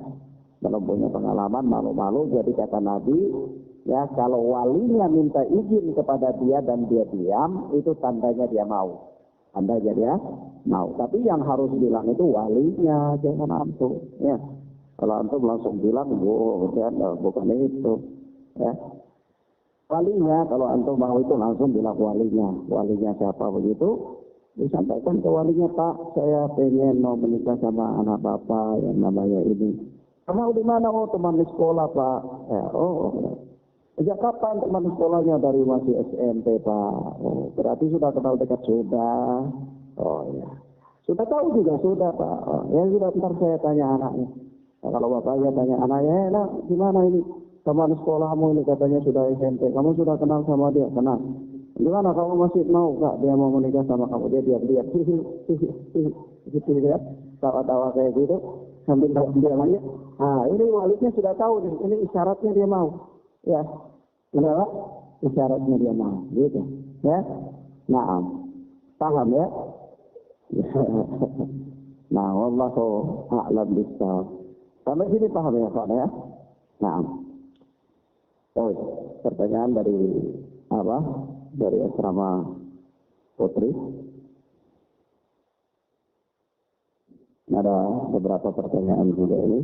Speaker 1: belum punya pengalaman, malu-malu. Jadi kata Nabi, ya kalau walinya minta izin kepada dia dan dia diam, itu tandanya dia mau. Tandanya dia mau. Tapi yang harus bilang itu walinya, jangan antum. Ya, kalau antum langsung bilang, bukan itu. Ya. Walinya, kalau antum mau itu langsung bilang walinya. Walinya siapa begitu? Disampaikan ke walinya, Pak, saya pengen mau menikah sama anak bapak yang namanya ini. Kamu di mana? Oh, teman di sekolah, Pak. Sejak kapan teman sekolahnya? Dari masih SMP, Pak. Oh, berarti sudah kenal dekat sudah. Oh ya, sudah tahu juga sudah, Pak. Oh, ya sudah, ntar saya tanya anaknya. Nah, kalau bapaknya tanya anaknya, nah gimana ini? Teman sekolahmu ini katanya sudah SMP. Kamu sudah kenal sama dia? Kenal. Gimana kamu masih mau nggak dia mau menikah sama kamu? Dia diam-diam, gitu ya, tawa-tawa kayak gitu, sambil diam aja. Nah, ini walinya sudah tahu nih, ini isyaratnya dia mau, ya, kenapa? Isyaratnya dia mau, gitu, ya. Nah, paham ya? Nah, wallahu a'lam bishawab. Sampai sini paham ya, Pak ya? Nah, pertanyaan dari apa? Dari asrama Putri. Ada beberapa pertanyaan juga ini.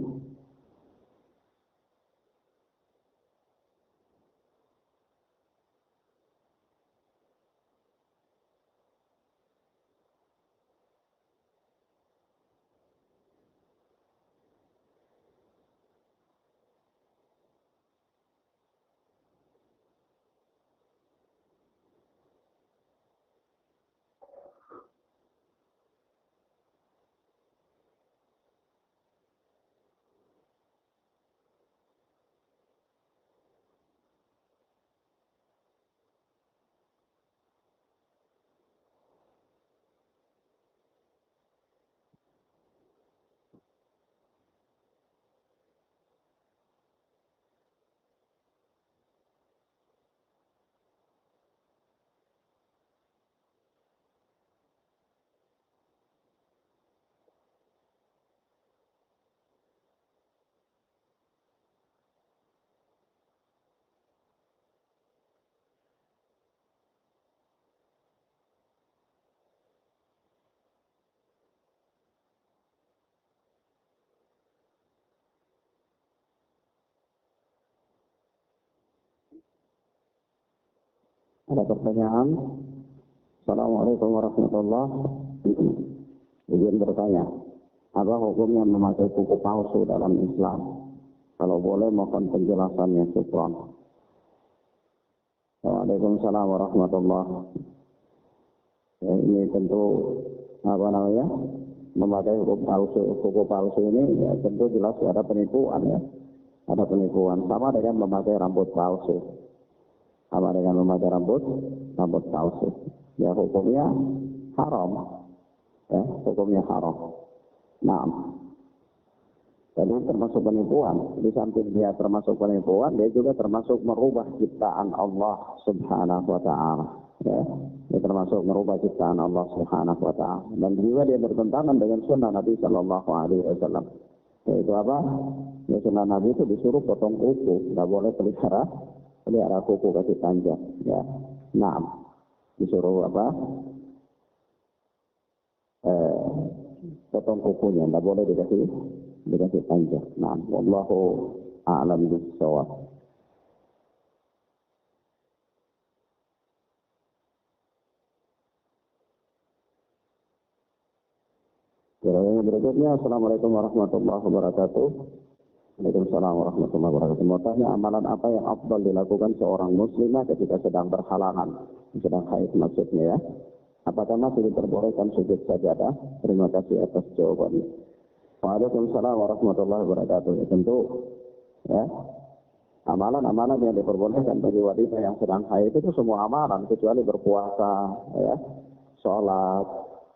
Speaker 1: Ada pertanyaan. Assalamualaikum warahmatullahi wabarakatuh. Izin bertanya, apa hukumnya memakai buku palsu dalam Islam? Kalau boleh mohon penjelasannya, syukran. Waalaikumsalam warahmatullahi wabarakatuh. Ya, ini tentu apa namanya? Memakai buku palsu ini ya, tentu jelas ada penipuan ya. Ada penipuan sama dengan memakai rambut palsu. Sama dengan memakai rambut palsu. Ya hukumnya haram. Ya, hukumnya haram. Nah, jadi termasuk penipuan. Di samping dia termasuk penipuan, dia juga termasuk merubah ciptaan Allah Subhanahu wa Ta'ala. Ya, dia termasuk merubah ciptaan Allah Subhanahu wa Ta'ala. Dan juga dia bertentangan dengan sunnah Nabi Sallallahu Alaihi Wasallam. Yaitu apa? Ya, sunnah Nabi itu disuruh potong kuku, nggak boleh pelihara kuku kasih panjang. Ya, nah, disuruh apa? Potong kukunya, nggak boleh dikasih panjang. Nah, wallahu a'lam bishawab. Yang berikutnya, Assalamualaikum warahmatullahi wabarakatuh. Waalaikumsalam warahmatullahi wabarakatuh. Mau tanya, amalan apa yang afdal dilakukan seorang muslimah ketika sedang berhalangan, sedang haid maksudnya ya? Apakah masih diperbolehkan sujud sajadah? Terima kasih atas jawabannya. Waalaikumsalam warahmatullahi wabarakatuh. Ya, tentu ya, amalan-amalan yang diperbolehkan bagi wanita yang sedang haid itu semua amalan kecuali berpuasa, ya, sholat,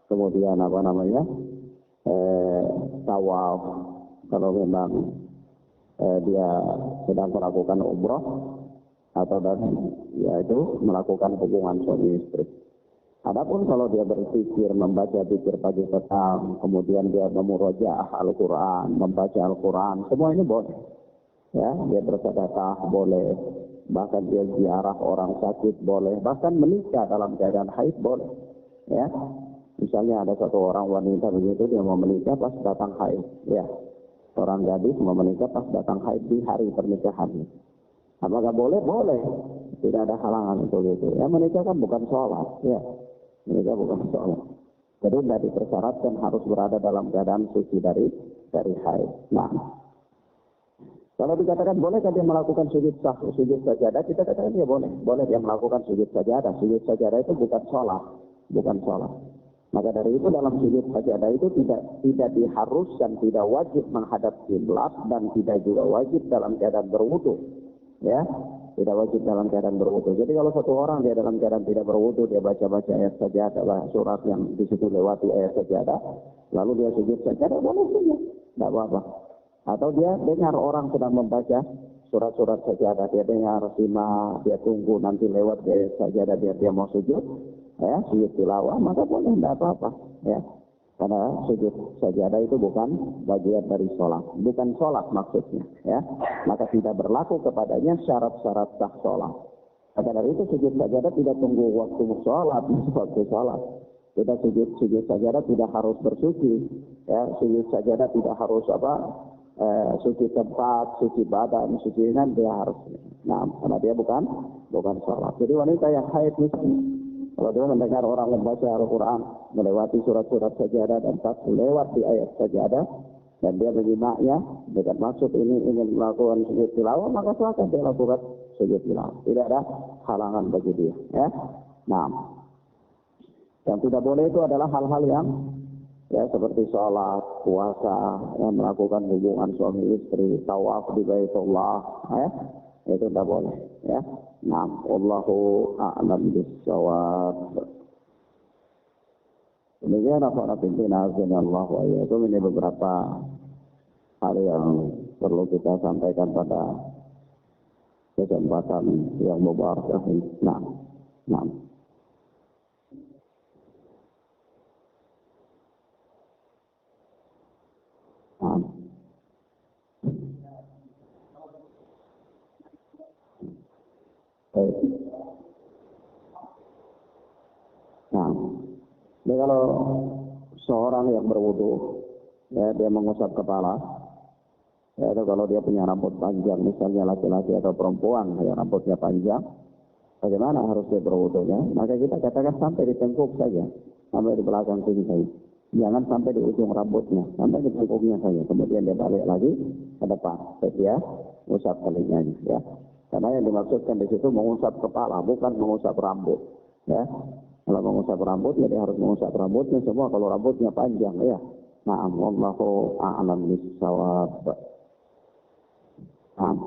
Speaker 1: kemudian apa namanya, tawaf. Kalau memang dia sedang melakukan umroh atau yaitu melakukan hubungan suami istri. Adapun kalau dia berpikir, membaca zikir pagi petang, kemudian dia memurojaah Al-Quran, membaca Al-Quran, semua ini boleh. Ya, dia bersedekah boleh, bahkan dia ziarah orang sakit boleh, bahkan menikah dalam keadaan haid boleh. Ya, misalnya ada satu orang wanita begitu, dia mau menikah pas datang haid. Ya, orang gadis mau menikah pas datang haid di hari pernikahannya. Apakah boleh? Boleh. Tidak ada halangan untuk itu. Ya, menikah kan bukan sholat. Ya, menikah bukan sholat. Jadi tidak dipersyaratkan harus berada dalam keadaan suci dari haid. Nah, kalau dikatakan boleh kan dia melakukan sujud sajadah, kita katakan dia boleh. Boleh dia melakukan sujud sajadah. Sujud sajadah itu bukan sholat. Bukan sholat. Maka dari itu dalam sujud sajadah itu tidak diharuskan, tidak wajib menghadap kiblat dan tidak juga wajib dalam keadaan berwudu. Ya, tidak wajib dalam keadaan berwudu. Jadi kalau satu orang dia dalam keadaan tidak berwudu, dia baca-baca ayat sajadah, surat yang di situ lewati ayat sajadah, lalu dia sujud sajadah, boleh saja, tidak apa-apa. Atau dia dengar orang sedang membaca surat-surat sajadah, dia dengar, simak, dia tunggu nanti lewat ayat sajadah dia mau sujud, ya, sujud tilawah, maka boleh, tidak apa-apa, ya. Karena sujud sajadah itu bukan bagian dari sholat, bukan sholat maksudnya, ya. Maka tidak berlaku kepadanya syarat-syarat sah sholat. Maka dari itu sujud sajadah tidak tunggu waktu sholat, waktu sholat. Kita sujud sajadah tidak harus bersuci, ya. Sujud sajadah tidak harus suci tempat, suci badan, suci ringan, dia harus. Nah, karena dia bukan sholat. Jadi wanita yang haid misalnya, kalau dia mendengar orang membaca Al-Quran, melewati surat-surat sajadah dan tak lewat di ayat sajadah, dan dia menyimaknya dengan maksud ini ingin melakukan sujud tilawah, maka silakan dia lakukan sujud tilawah. Tidak ada halangan bagi dia. Ya. Nah, yang tidak boleh itu adalah hal-hal yang ya seperti sholat, puasa, yang melakukan hubungan suami istri, tawaf di Baitullah, ya. Itu tidak boleh, ya. Nah, wallahu a'lam bis-shawab. Demikian para pimpinan Allah wa iyyakum, ini beberapa hal yang perlu kita sampaikan pada kesempatan yang mubarak ini. Nah. Nah, jadi kalau seorang yang berwudu, ya, dia mengusap kepala, ya, itu kalau dia punya rambut panjang, misalnya laki-laki atau perempuan yang rambutnya panjang, bagaimana harus dia berwudunya? Maka kita katakan sampai di tengkuk saja, sampai di belakang sini saja. Jangan sampai di ujung rambutnya, sampai di tengkuknya saja. Kemudian dia balik lagi ke depan, dia usap telinganya, ya. Karena yang dimaksudkan di situ mengusap kepala, bukan mengusap rambut, ya. Kalau mengusap rambut, ya dia harus mengusap rambutnya semua. Kalau rambutnya panjang, ya. Na'am, wallahu a'lam bis-shawab. Na'am.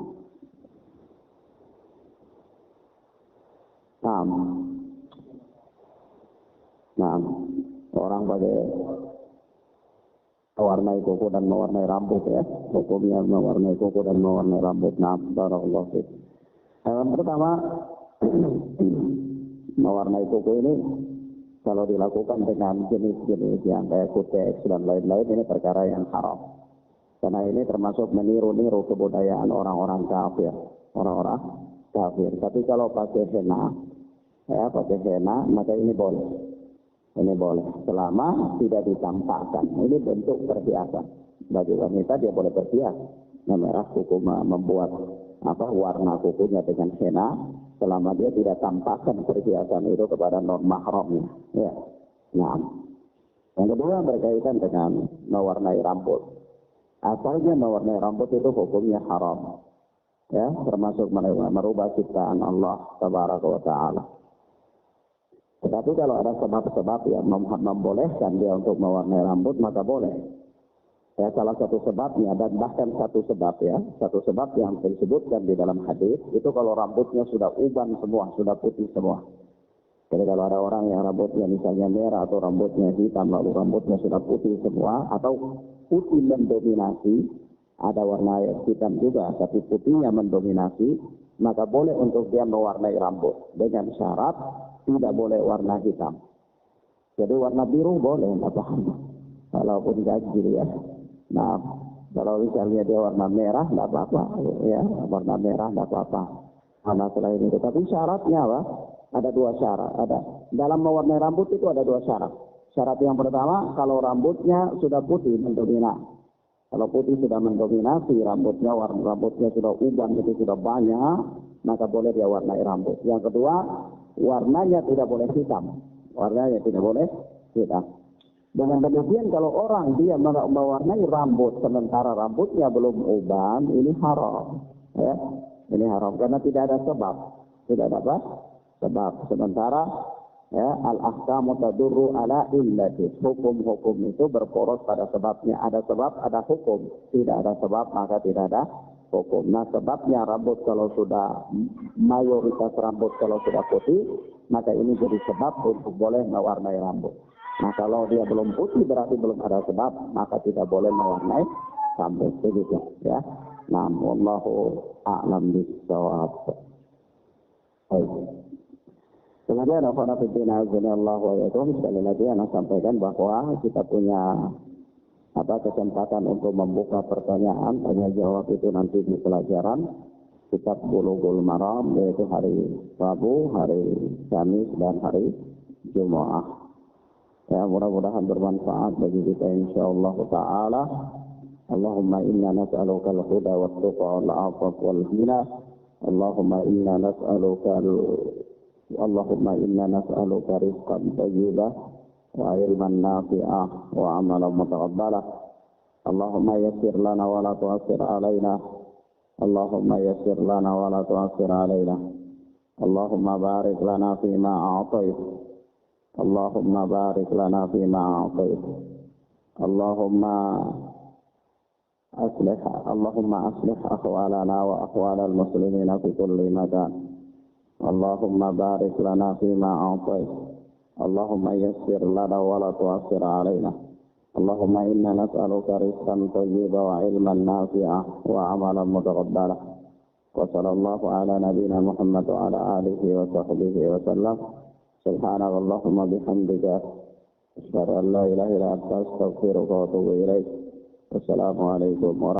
Speaker 1: Orang pakai mewarnai kuku dan mewarnai rambut, ya. Hukumnya mewarnai kuku dan mewarnai rambut. Na'am, barakallahu fiik. Yang pertama, mewarnai kuku ini kalau dilakukan dengan jenis-jenis yang kayak kuteks dan lain-lain, ini perkara yang haram. Karena ini termasuk meniru-niru kebudayaan orang-orang kafir. Tapi kalau pakai henna, maka ini boleh. Ini boleh. Selama tidak ditampakkan. Ini bentuk perhiasan. Bagi wanita dia boleh berhias. Memerah kuku, membuat warna kukunya dengan henna, selama dia tidak tampakkan perhiasan itu kepada non mahramnya. Ya. Nah, Yang kedua berkaitan dengan mewarnai rambut. Asalnya mewarnai rambut itu hukumnya haram. Ya, termasuk merubah ciptaan Allah Tabaraka wa Ta'ala. Tetapi kalau ada sebab-sebab yang membolehkan dia untuk mewarnai rambut, maka boleh. Ya, salah satu sebabnya, dan bahkan satu sebab yang disebutkan di dalam hadis itu kalau rambutnya sudah uban semua, sudah putih semua. Jadi kalau ada orang yang rambutnya misalnya merah atau rambutnya hitam, lalu rambutnya sudah putih semua, atau putih mendominasi, ada warna hitam juga, tapi putihnya mendominasi, maka boleh untuk dia mewarnai rambut dengan syarat tidak boleh warna hitam. Jadi warna biru boleh, tidak paham. Walaupun ganjil ya. Nah, kalau misalnya dia warna merah, tidak apa-apa. Ya, warna merah tidak apa-apa. Warna selain itu. Tapi syaratnya apa? Ada dua syarat. Dalam mewarnai rambut itu ada dua syarat. Syarat yang pertama, kalau rambutnya sudah putih mendominasi. Kalau putih sudah mendominasi rambutnya, warna rambutnya sudah uban, itu sudah banyak, maka boleh dia warnai rambut. Yang kedua, warnanya tidak boleh hitam. Warnanya tidak boleh hitam. Dengan demikian kalau orang dia mewarnai rambut sementara rambutnya belum uban, ini haram. Ya, ini haram karena tidak ada sebab. Tidak ada apa? Sebab. Sementara ya, al-ahkamu tadurru ala illati. Hukum-hukum itu berporos pada sebabnya. Ada sebab, ada hukum. Tidak ada sebab, maka tidak ada hukum. Nah, sebabnya rambut kalau sudah, mayoritas rambut kalau sudah putih, maka ini jadi sebab untuk boleh mewarnai rambut. Nah, kalau dia belum putih berarti belum ada sebab, maka tidak boleh mewarnai rambut. Begitu ya. Nah, wallahu a'lam bis-shawab. Kemudian Allah sekali lagi anak sampaikan bahwa kita punya kesempatan untuk membuka pertanyaan, tanya jawab itu nanti di pelajaran kitab Bulughul Maram, yaitu hari Rabu, hari Kamis dan hari Jumat. Ya, mudah-mudahan bermanfaat bagi kita insyaallah taala. Allahumma inna nas'aluka al-huda wat-tuqa wal-'afwa wal-ghina. Allahumma inna nas'aluka rizqan thayyiban wa ilman nafi'an wa 'amalan mutaqabbalan. Allahumma yassir lana wa la tu'assir 'alaina. Allahumma yassir lana wa la tu'assir 'alaina. Allahumma barik lana fima a'tayt. Allahumma barik lana fima a'tayt. Allahumma aslih ahwalana wa ahwalal muslimina fi kulli makan. Allahumma barik lana fima a'tayt. Allahumma yassir lana wa la tu'assir 'alaina. Allahumma inna nas'aluka rizqan thayyiban wa ilman nafi'an wa 'amalan mutaqabbalan. Wa sallallahu ala nabiyyina Muhammad wa ala alihi wa sahbihi wa sallam. Subhanallahumma bihamdika asyhadu an la ilaha illa anta astaghfiruka wa atubu ilaik. Wassalamu alaikum warahmatullahi wabarakatuh.